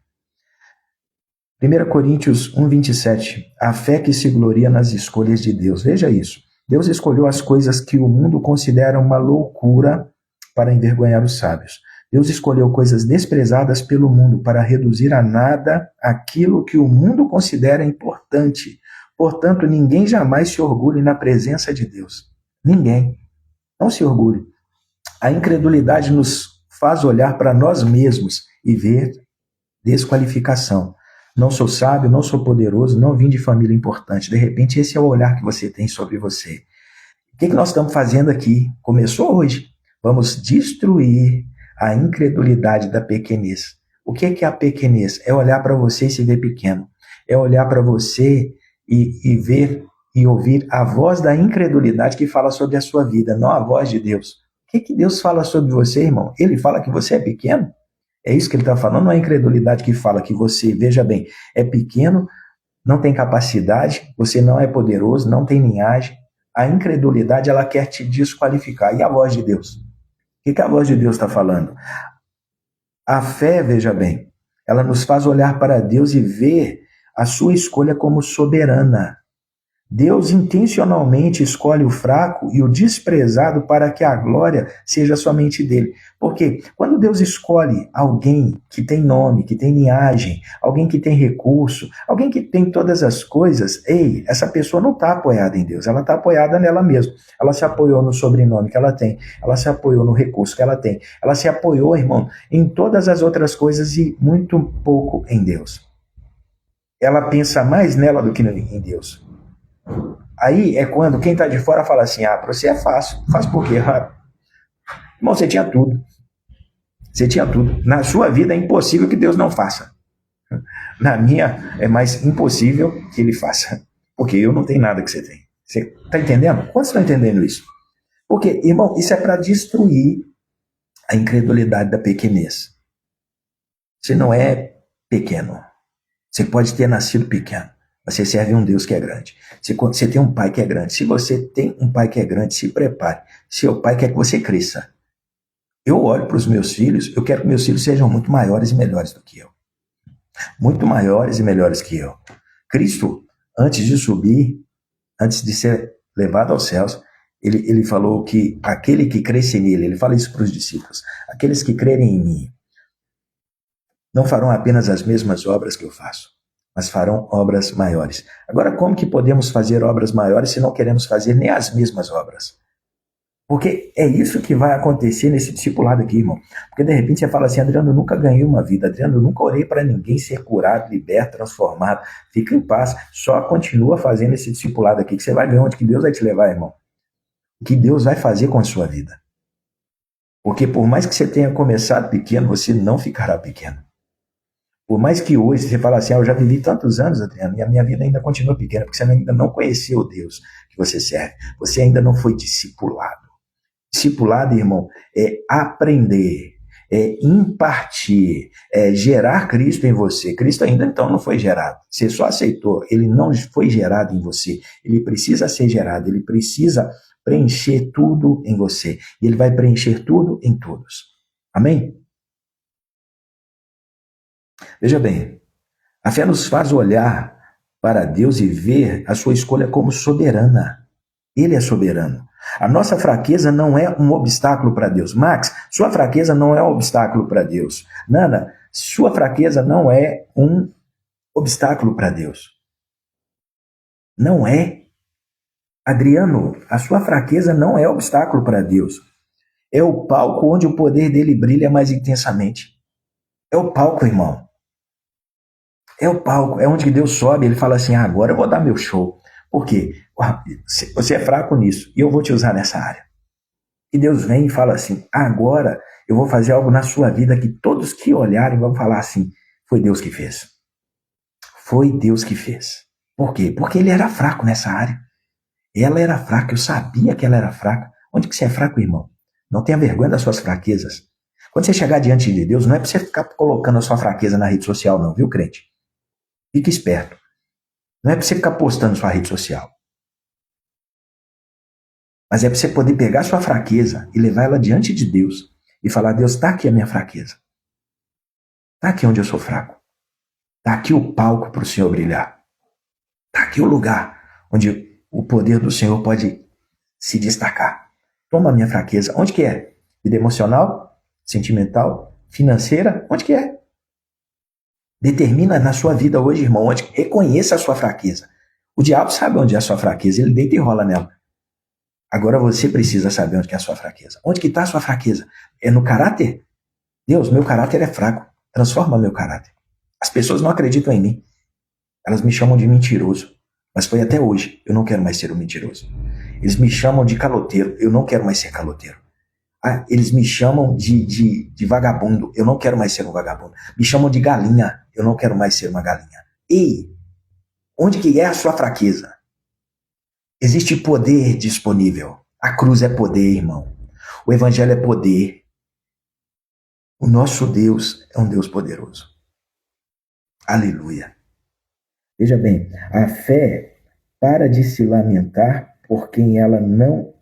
1 Coríntios 1:27. A fé que se gloria nas escolhas de Deus. Veja isso. Deus escolheu as coisas que o mundo considera uma loucura para envergonhar os sábios. Deus escolheu coisas desprezadas pelo mundo para reduzir a nada aquilo que o mundo considera importante. Portanto, ninguém jamais se orgulhe na presença de Deus. Ninguém. Não se orgulhe. A incredulidade nos faz olhar para nós mesmos e ver desqualificação. Não sou sábio, não sou poderoso, não vim de família importante. De repente, esse é o olhar que você tem sobre você. O que nós estamos fazendo aqui? Começou hoje. Vamos destruir a incredulidade da pequenez. O que é a pequenez? É olhar para você e se ver pequeno. É olhar para você e ver e ouvir a voz da incredulidade que fala sobre a sua vida, não a voz de Deus. O que Deus fala sobre você, irmão? Ele fala que você é pequeno? É isso que ele está falando? Não é a incredulidade que fala que você, veja bem, é pequeno, não tem capacidade, você não é poderoso, não tem linhagem. A incredulidade, ela quer te desqualificar. E a voz de Deus? O que a voz de Deus está falando? A fé, veja bem, ela nos faz olhar para Deus e ver a sua escolha como soberana. Deus intencionalmente escolhe o fraco e o desprezado para que a glória seja somente dele. Porque quando Deus escolhe alguém que tem nome, que tem linhagem, alguém que tem recurso, alguém que tem todas as coisas, essa pessoa não está apoiada em Deus, ela está apoiada nela mesma. Ela se apoiou no sobrenome que ela tem, ela se apoiou no recurso que ela tem, ela se apoiou, irmão, em todas as outras coisas e muito pouco em Deus. Ela pensa mais nela do que em Deus. Aí é quando quem está de fora fala assim, para você é fácil. Fácil por quê? Irmão, você tinha tudo. Você tinha tudo. Na sua vida é impossível que Deus não faça. Na minha é mais impossível que Ele faça. Porque eu não tenho nada que você tem. Você está entendendo? Quantos estão entendendo isso? Porque, irmão, isso é para destruir a incredulidade da pequenez. Você não é pequeno. Você pode ter nascido pequeno. Você serve um Deus que é grande. Você tem um pai que é grande. Se você tem um pai que é grande, se prepare. Seu pai quer que você cresça. Eu olho para os meus filhos, eu quero que meus filhos sejam muito maiores e melhores do que eu. Muito maiores e melhores que eu. Cristo, antes de subir, antes de ser levado aos céus, ele falou que aquele que cresce nele, ele fala isso para os discípulos, aqueles que crerem em mim, não farão apenas as mesmas obras que eu faço, mas farão obras maiores. Agora, como que podemos fazer obras maiores se não queremos fazer nem as mesmas obras? Porque é isso que vai acontecer nesse discipulado aqui, irmão. Porque de repente você fala assim, Adriano, eu nunca ganhei uma vida, Adriano, eu nunca orei para ninguém ser curado, liberto, transformado. Fica em paz, só continua fazendo esse discipulado aqui, que você vai ver onde que Deus vai te levar, irmão. O que Deus vai fazer com a sua vida. Porque por mais que você tenha começado pequeno, você não ficará pequeno. Por mais que hoje você fale assim, eu já vivi tantos anos, Adriano, e a minha vida ainda continua pequena, porque você ainda não conheceu o Deus que você serve. Você ainda não foi discipulado. Discipulado, irmão, é aprender, é impartir, é gerar Cristo em você. Cristo ainda então não foi gerado. Você só aceitou, ele não foi gerado em você. Ele precisa ser gerado, ele precisa preencher tudo em você. E ele vai preencher tudo em todos. Amém? Veja bem, a fé nos faz olhar para Deus e ver a sua escolha como soberana. Ele é soberano. A nossa fraqueza não é um obstáculo para Deus. Max, sua fraqueza não é um obstáculo para Deus. Nana, sua fraqueza não é um obstáculo para Deus. Não é. Adriano, a sua fraqueza não é obstáculo para Deus. É o palco onde o poder dele brilha mais intensamente. É o palco, irmão. É o palco, é onde Deus sobe, ele fala assim, agora eu vou dar meu show. Por quê? Você é fraco nisso e eu vou te usar nessa área. E Deus vem e fala assim, agora eu vou fazer algo na sua vida que todos que olharem vão falar assim, foi Deus que fez. Foi Deus que fez. Por quê? Porque ele era fraco nessa área. Ela era fraca, eu sabia que ela era fraca. Onde que você é fraco, irmão? Não tenha vergonha das suas fraquezas. Quando você chegar diante de Deus, não é para você ficar colocando a sua fraqueza na rede social não, viu, crente? Fique esperto. Não é para você ficar postando sua rede social. Mas é para você poder pegar sua fraqueza e levar ela diante de Deus e falar, Deus, está aqui a minha fraqueza. Está aqui onde eu sou fraco. Está aqui o palco para o Senhor brilhar. Está aqui o lugar onde o poder do Senhor pode se destacar. Toma a minha fraqueza. Onde que é? Vida emocional? Sentimental? Financeira? Onde que é? Determina na sua vida hoje, irmão, onde reconheça a sua fraqueza. O diabo sabe onde é a sua fraqueza, ele deita e rola nela. Agora você precisa saber onde é a sua fraqueza. Onde que está a sua fraqueza? É no caráter? Deus, meu caráter é fraco. Transforma meu caráter. As pessoas não acreditam em mim. Elas me chamam de mentiroso. Mas foi até hoje. Eu não quero mais ser um mentiroso. Eles me chamam de caloteiro. Eu não quero mais ser caloteiro. Eles me chamam de vagabundo. Eu não quero mais ser um vagabundo. Me chamam de galinha. Eu não quero mais ser uma galinha. Ei, onde que é a sua fraqueza? Existe poder disponível. A cruz é poder, irmão. O evangelho é poder. O nosso Deus é um Deus poderoso. Aleluia. Veja bem, a fé para de se lamentar por quem ela não...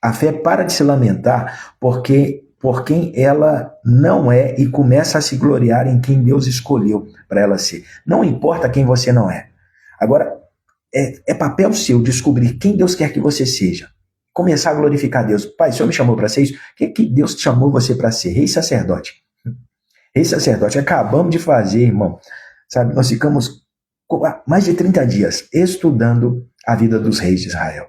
A fé para de se lamentar por quem ela não é e começa a se gloriar em quem Deus escolheu para ela ser. Não importa quem você não é. Agora, é papel seu descobrir quem Deus quer que você seja. Começar a glorificar Deus. Pai, o Senhor me chamou para ser isso? O que Deus chamou você para ser? Rei sacerdote. Rei sacerdote. Acabamos de fazer, irmão. Sabe, nós ficamos mais de 30 dias estudando a vida dos reis de Israel.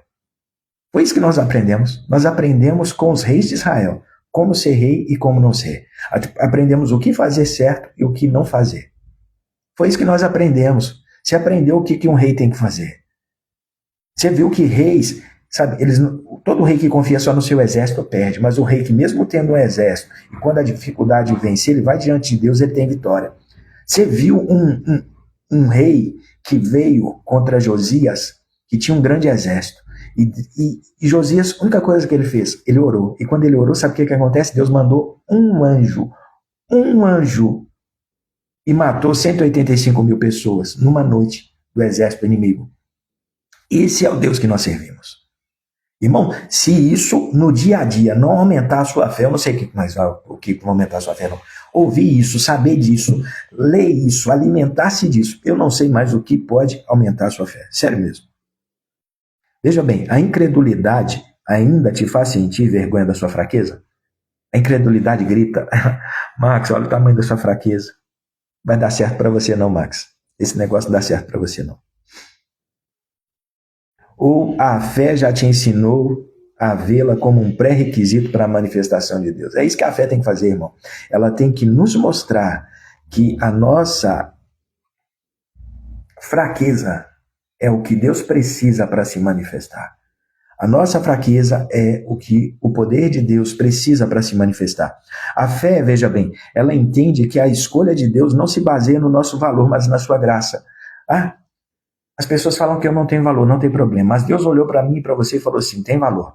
Foi isso que nós aprendemos. Nós aprendemos com os reis de Israel. Como ser rei e como não ser. Aprendemos o que fazer certo e o que não fazer. Foi isso que nós aprendemos. Você aprendeu o que um rei tem que fazer. Você viu que reis, sabe, todo rei que confia só no seu exército perde, mas o rei que mesmo tendo um exército, e quando a dificuldade vence, ele vai diante de Deus, ele tem vitória. Você viu um rei que veio contra Josias, que tinha um grande exército, e Josias, a única coisa que ele fez, ele orou, e quando ele orou, sabe o que acontece? Deus mandou um anjo, e matou 185 mil pessoas numa noite do exército inimigo. Esse é o Deus que nós servimos. Irmão, se isso no dia a dia não aumentar a sua fé, eu não sei o que vai aumentar a sua fé, não. Ouvir isso, saber disso, ler isso, alimentar-se disso, eu não sei mais o que pode aumentar a sua fé. Sério mesmo. Veja bem, a incredulidade ainda te faz sentir vergonha da sua fraqueza? A incredulidade grita, Max, olha o tamanho da sua fraqueza. Vai dar certo para você não, Max. Esse negócio não dá certo para você não. Ou a fé já te ensinou a vê-la como um pré-requisito para a manifestação de Deus. É isso que a fé tem que fazer, irmão. Ela tem que nos mostrar que a nossa fraqueza é o que Deus precisa para se manifestar. A nossa fraqueza é o que o poder de Deus precisa para se manifestar. A fé, veja bem, ela entende que a escolha de Deus não se baseia no nosso valor, mas na sua graça. As pessoas falam que eu não tenho valor, não tem problema. Mas Deus olhou para mim e para você e falou assim, tem valor.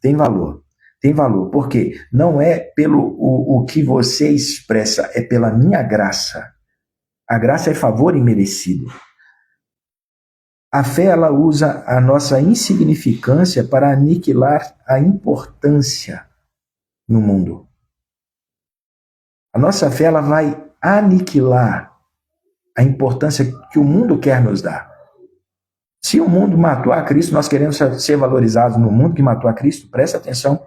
Tem valor. Tem valor. Por quê? Não é pelo o que você expressa, é pela minha graça. A graça é favor imerecido. A fé, ela usa a nossa insignificância para aniquilar a importância no mundo. A nossa fé, ela vai aniquilar a importância que o mundo quer nos dar. Se o mundo matou a Cristo, nós queremos ser valorizados no mundo que matou a Cristo, presta atenção.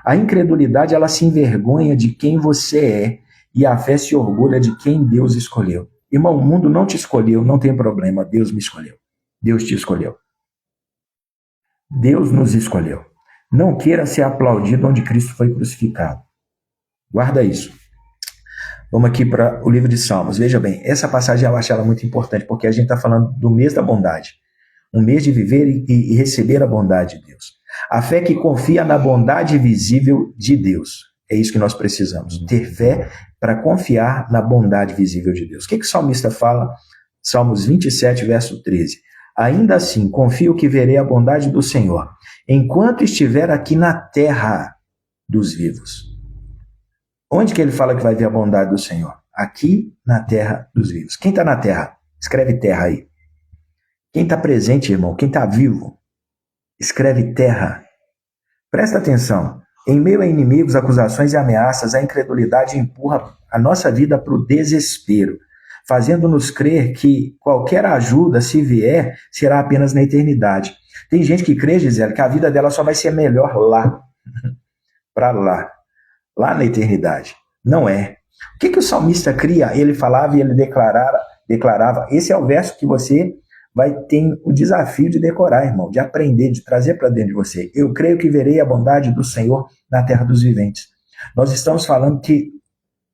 A incredulidade, ela se envergonha de quem você é e a fé se orgulha de quem Deus escolheu. Irmão, o mundo não te escolheu, não tem problema, Deus me escolheu. Deus te escolheu. Deus nos escolheu. Não queira ser aplaudido onde Cristo foi crucificado. Guarda isso. Vamos aqui para o livro de Salmos. Veja bem, essa passagem eu acho ela muito importante, porque a gente está falando do mês da bondade. Um mês de viver e receber a bondade de Deus. A fé que confia na bondade visível de Deus. É isso que nós precisamos. Ter fé para confiar na bondade visível de Deus. O que o salmista fala? Salmos 27, verso 13. Ainda assim, confio que verei a bondade do Senhor, enquanto estiver aqui na terra dos vivos. Onde que ele fala que vai ver a bondade do Senhor? Aqui na terra dos vivos. Quem está na terra? Escreve terra aí. Quem está presente, irmão? Quem está vivo? Escreve terra. Presta atenção. Em meio a inimigos, acusações e ameaças, a incredulidade empurra a nossa vida para o desespero, fazendo-nos crer que qualquer ajuda, se vier, será apenas na eternidade. Tem gente que crê, Gisele, que a vida dela só vai ser melhor lá, para lá na eternidade. Não é. O que o salmista cria? Ele falava e ele declarava. Esse é o verso que você vai ter o desafio de decorar, irmão, de aprender, de trazer para dentro de você. Eu creio que verei a bondade do Senhor na terra dos viventes. Nós estamos falando que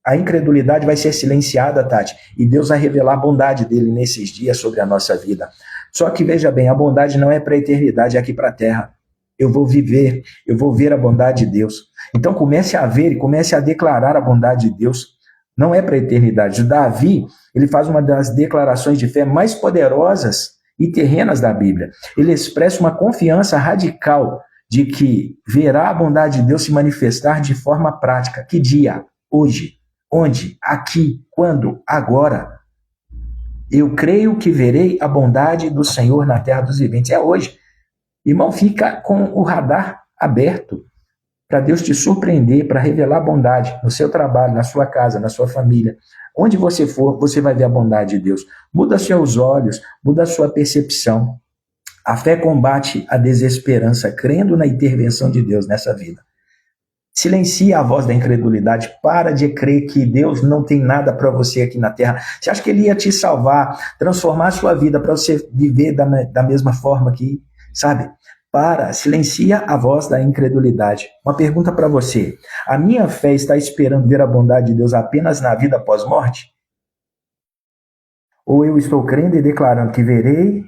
a incredulidade vai ser silenciada, Tati, e Deus vai revelar a bondade dele nesses dias sobre a nossa vida. Só que, veja bem, a bondade não é para a eternidade, é aqui para a terra. Eu vou viver, eu vou ver a bondade de Deus. Então comece a ver e comece a declarar a bondade de Deus. Não é para a eternidade. O Davi, ele faz uma das declarações de fé mais poderosas e terrenas da Bíblia. Ele expressa uma confiança radical de que verá a bondade de Deus se manifestar de forma prática. Que dia? Hoje. Onde? Aqui. Quando? Agora. Eu creio que verei a bondade do Senhor na terra dos viventes. É hoje. Irmão, fica com o radar aberto para Deus te surpreender, para revelar a bondade no seu trabalho, na sua casa, na sua família. Onde você for, você vai ver a bondade de Deus. Muda seus olhos, muda a sua percepção. A fé combate a desesperança, crendo na intervenção de Deus nessa vida. Silencia a voz da incredulidade, para de crer que Deus não tem nada para você aqui na terra. Você acha que Ele ia te salvar, transformar a sua vida para você viver da mesma forma que, sabe? Silencia a voz da incredulidade. Uma pergunta para você. A minha fé está esperando ver a bondade de Deus apenas na vida pós-morte? Ou eu estou crendo e declarando que verei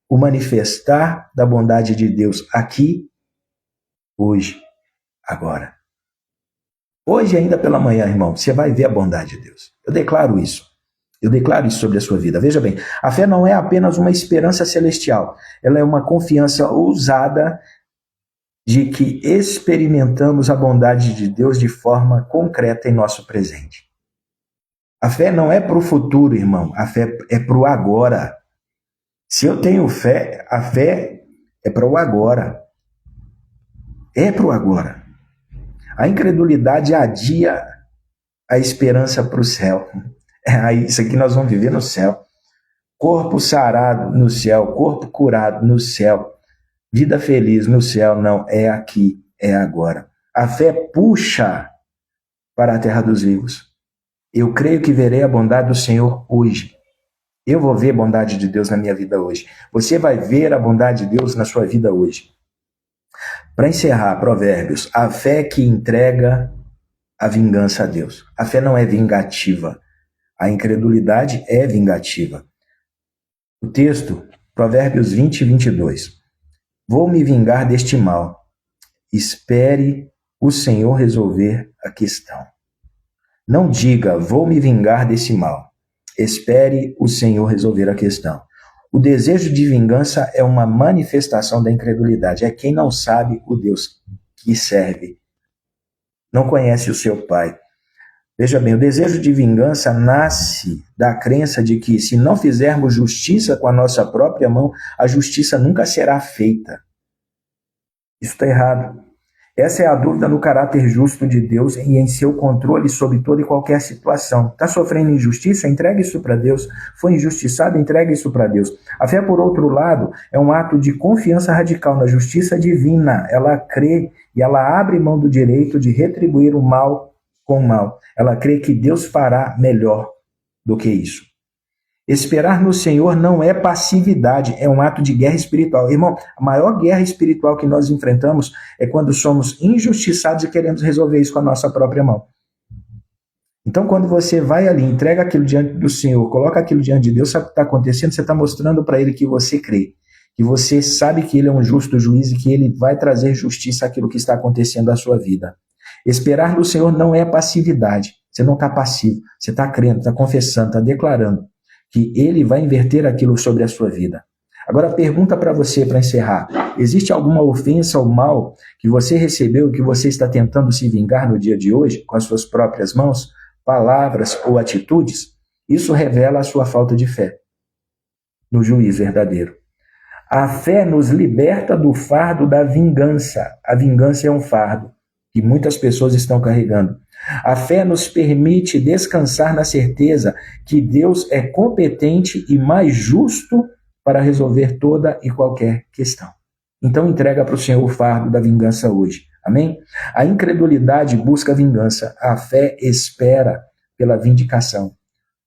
o manifestar da bondade de Deus aqui, hoje, agora? Hoje, ainda pela manhã, irmão, você vai ver a bondade de Deus. Eu declaro isso. Eu declaro isso sobre a sua vida. Veja bem, a fé não é apenas uma esperança celestial. Ela é uma confiança ousada de que experimentamos a bondade de Deus de forma concreta em nosso presente. A fé não é para o futuro, irmão. A fé é para o agora. Se eu tenho fé, a fé é para o agora. É para o agora. A incredulidade adia a esperança para o céu. Isso aqui nós vamos viver no céu. Corpo sarado no céu, corpo curado no céu, vida feliz no céu. Não, é aqui, é agora. A fé puxa para a terra dos vivos. Eu creio que verei a bondade do Senhor hoje. Eu vou ver a bondade de Deus na minha vida hoje. Você vai ver a bondade de Deus na sua vida hoje. Para encerrar, Provérbios, a fé que entrega a vingança a Deus. A fé não é vingativa. A incredulidade é vingativa. O texto, Provérbios 20 e 22. Vou me vingar deste mal. Espere o Senhor resolver a questão. Não diga, vou me vingar desse mal. Espere o Senhor resolver a questão. O desejo de vingança é uma manifestação da incredulidade. É quem não sabe o Deus que serve. Não conhece o seu Pai. Veja bem, o desejo de vingança nasce da crença de que se não fizermos justiça com a nossa própria mão, a justiça nunca será feita. Isso está errado. Essa é a dúvida no caráter justo de Deus e em seu controle sobre toda e qualquer situação. Está sofrendo injustiça? Entregue isso para Deus. Foi injustiçado? Entregue isso para Deus. A fé, por outro lado, é um ato de confiança radical na justiça divina. Ela crê e ela abre mão do direito de retribuir o mal com o mal. Ela crê que Deus fará melhor do que isso. Esperar no Senhor não é passividade, é um ato de guerra espiritual. Irmão, a maior guerra espiritual que nós enfrentamos é quando somos injustiçados e queremos resolver isso com a nossa própria mão. Então, quando você vai ali, entrega aquilo diante do Senhor, coloca aquilo diante de Deus, sabe o que está acontecendo? Você está mostrando para Ele que você crê, que você sabe que Ele é um justo juiz e que Ele vai trazer justiça àquilo que está acontecendo na sua vida. Esperar no Senhor não é passividade. Você não está passivo, você está crendo, está confessando, está declarando que Ele vai inverter aquilo sobre a sua vida. Agora, pergunta para você, para encerrar. Existe alguma ofensa ou mal que você recebeu e que você está tentando se vingar no dia de hoje, com as suas próprias mãos, palavras ou atitudes? Isso revela a sua falta de fé no juiz verdadeiro. A fé nos liberta do fardo da vingança. A vingança é um fardo que muitas pessoas estão carregando. A fé nos permite descansar na certeza que Deus é competente e mais justo para resolver toda e qualquer questão. Então entrega para o Senhor o fardo da vingança hoje. Amém? A incredulidade busca vingança. A fé espera pela vindicação.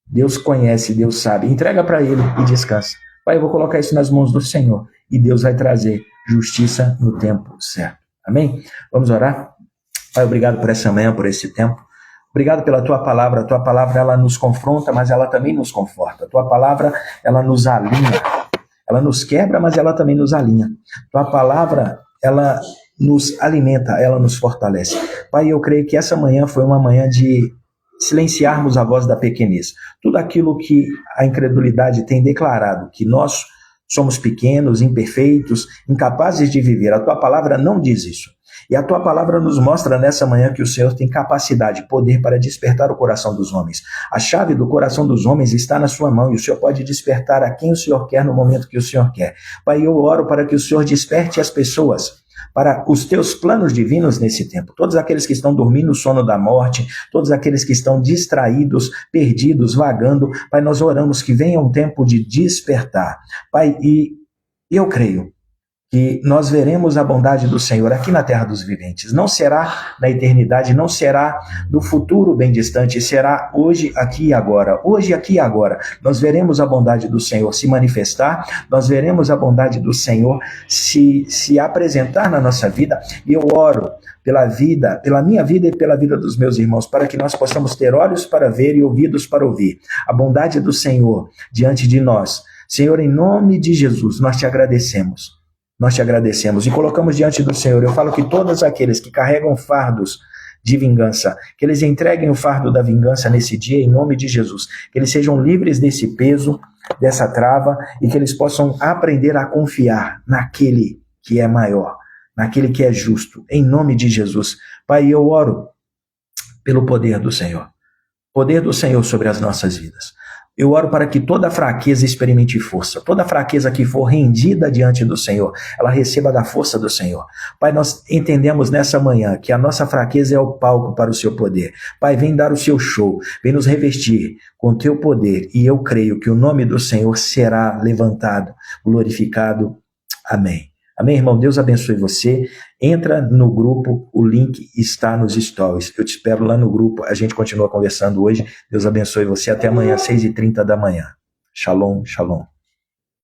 Deus conhece, Deus sabe. Entrega para Ele e descansa. Pai, eu vou colocar isso nas mãos do Senhor e Deus vai trazer justiça no tempo certo. Amém? Vamos orar? Pai, obrigado por essa manhã, por esse tempo. Obrigado pela Tua palavra. A Tua palavra, ela nos confronta, mas ela também nos conforta. A Tua palavra, ela nos alinha. Ela nos quebra, mas ela também nos alinha. A Tua palavra, ela nos alimenta, ela nos fortalece. Pai, eu creio que essa manhã foi uma manhã de silenciarmos a voz da pequenez. Tudo aquilo que a incredulidade tem declarado, que nós somos pequenos, imperfeitos, incapazes de viver. A Tua palavra não diz isso. E a Tua palavra nos mostra nessa manhã que o Senhor tem capacidade, poder para despertar o coração dos homens. A chave do coração dos homens está na Sua mão e o Senhor pode despertar a quem o Senhor quer no momento que o Senhor quer. Pai, eu oro para que o Senhor desperte as pessoas para os Teus planos divinos nesse tempo. Todos aqueles que estão dormindo o sono da morte, todos aqueles que estão distraídos, perdidos, vagando. Pai, nós oramos que venha um tempo de despertar. Pai, e eu creio que nós veremos a bondade do Senhor aqui na terra dos viventes. Não será na eternidade, não será no futuro bem distante, será hoje, aqui e agora. Hoje, aqui e agora. Nós veremos a bondade do Senhor se manifestar, nós veremos a bondade do Senhor se apresentar na nossa vida. E eu oro pela vida, pela minha vida e pela vida dos meus irmãos, para que nós possamos ter olhos para ver e ouvidos para ouvir a bondade do Senhor diante de nós. Senhor, em nome de Jesus, nós te agradecemos. Nós te agradecemos e colocamos diante do Senhor. Eu falo que todos aqueles que carregam fardos de vingança, que eles entreguem o fardo da vingança nesse dia, em nome de Jesus. Que eles sejam livres desse peso, dessa trava, e que eles possam aprender a confiar naquele que é maior, naquele que é justo, em nome de Jesus. Pai, eu oro pelo poder do Senhor. Poder do Senhor sobre as nossas vidas. Eu oro para que toda fraqueza experimente força. Toda fraqueza que for rendida diante do Senhor, ela receba da força do Senhor. Pai, nós entendemos nessa manhã que a nossa fraqueza é o palco para o seu poder. Pai, vem dar o seu show, vem nos revestir com o teu poder. E eu creio que o nome do Senhor será levantado, glorificado. Amém. Amém, irmão? Deus abençoe você. Entra no grupo, o link está nos stories. Eu te espero lá no grupo. A gente continua conversando hoje. Deus abençoe você. Até amanhã, 6h30 da manhã. Shalom, shalom.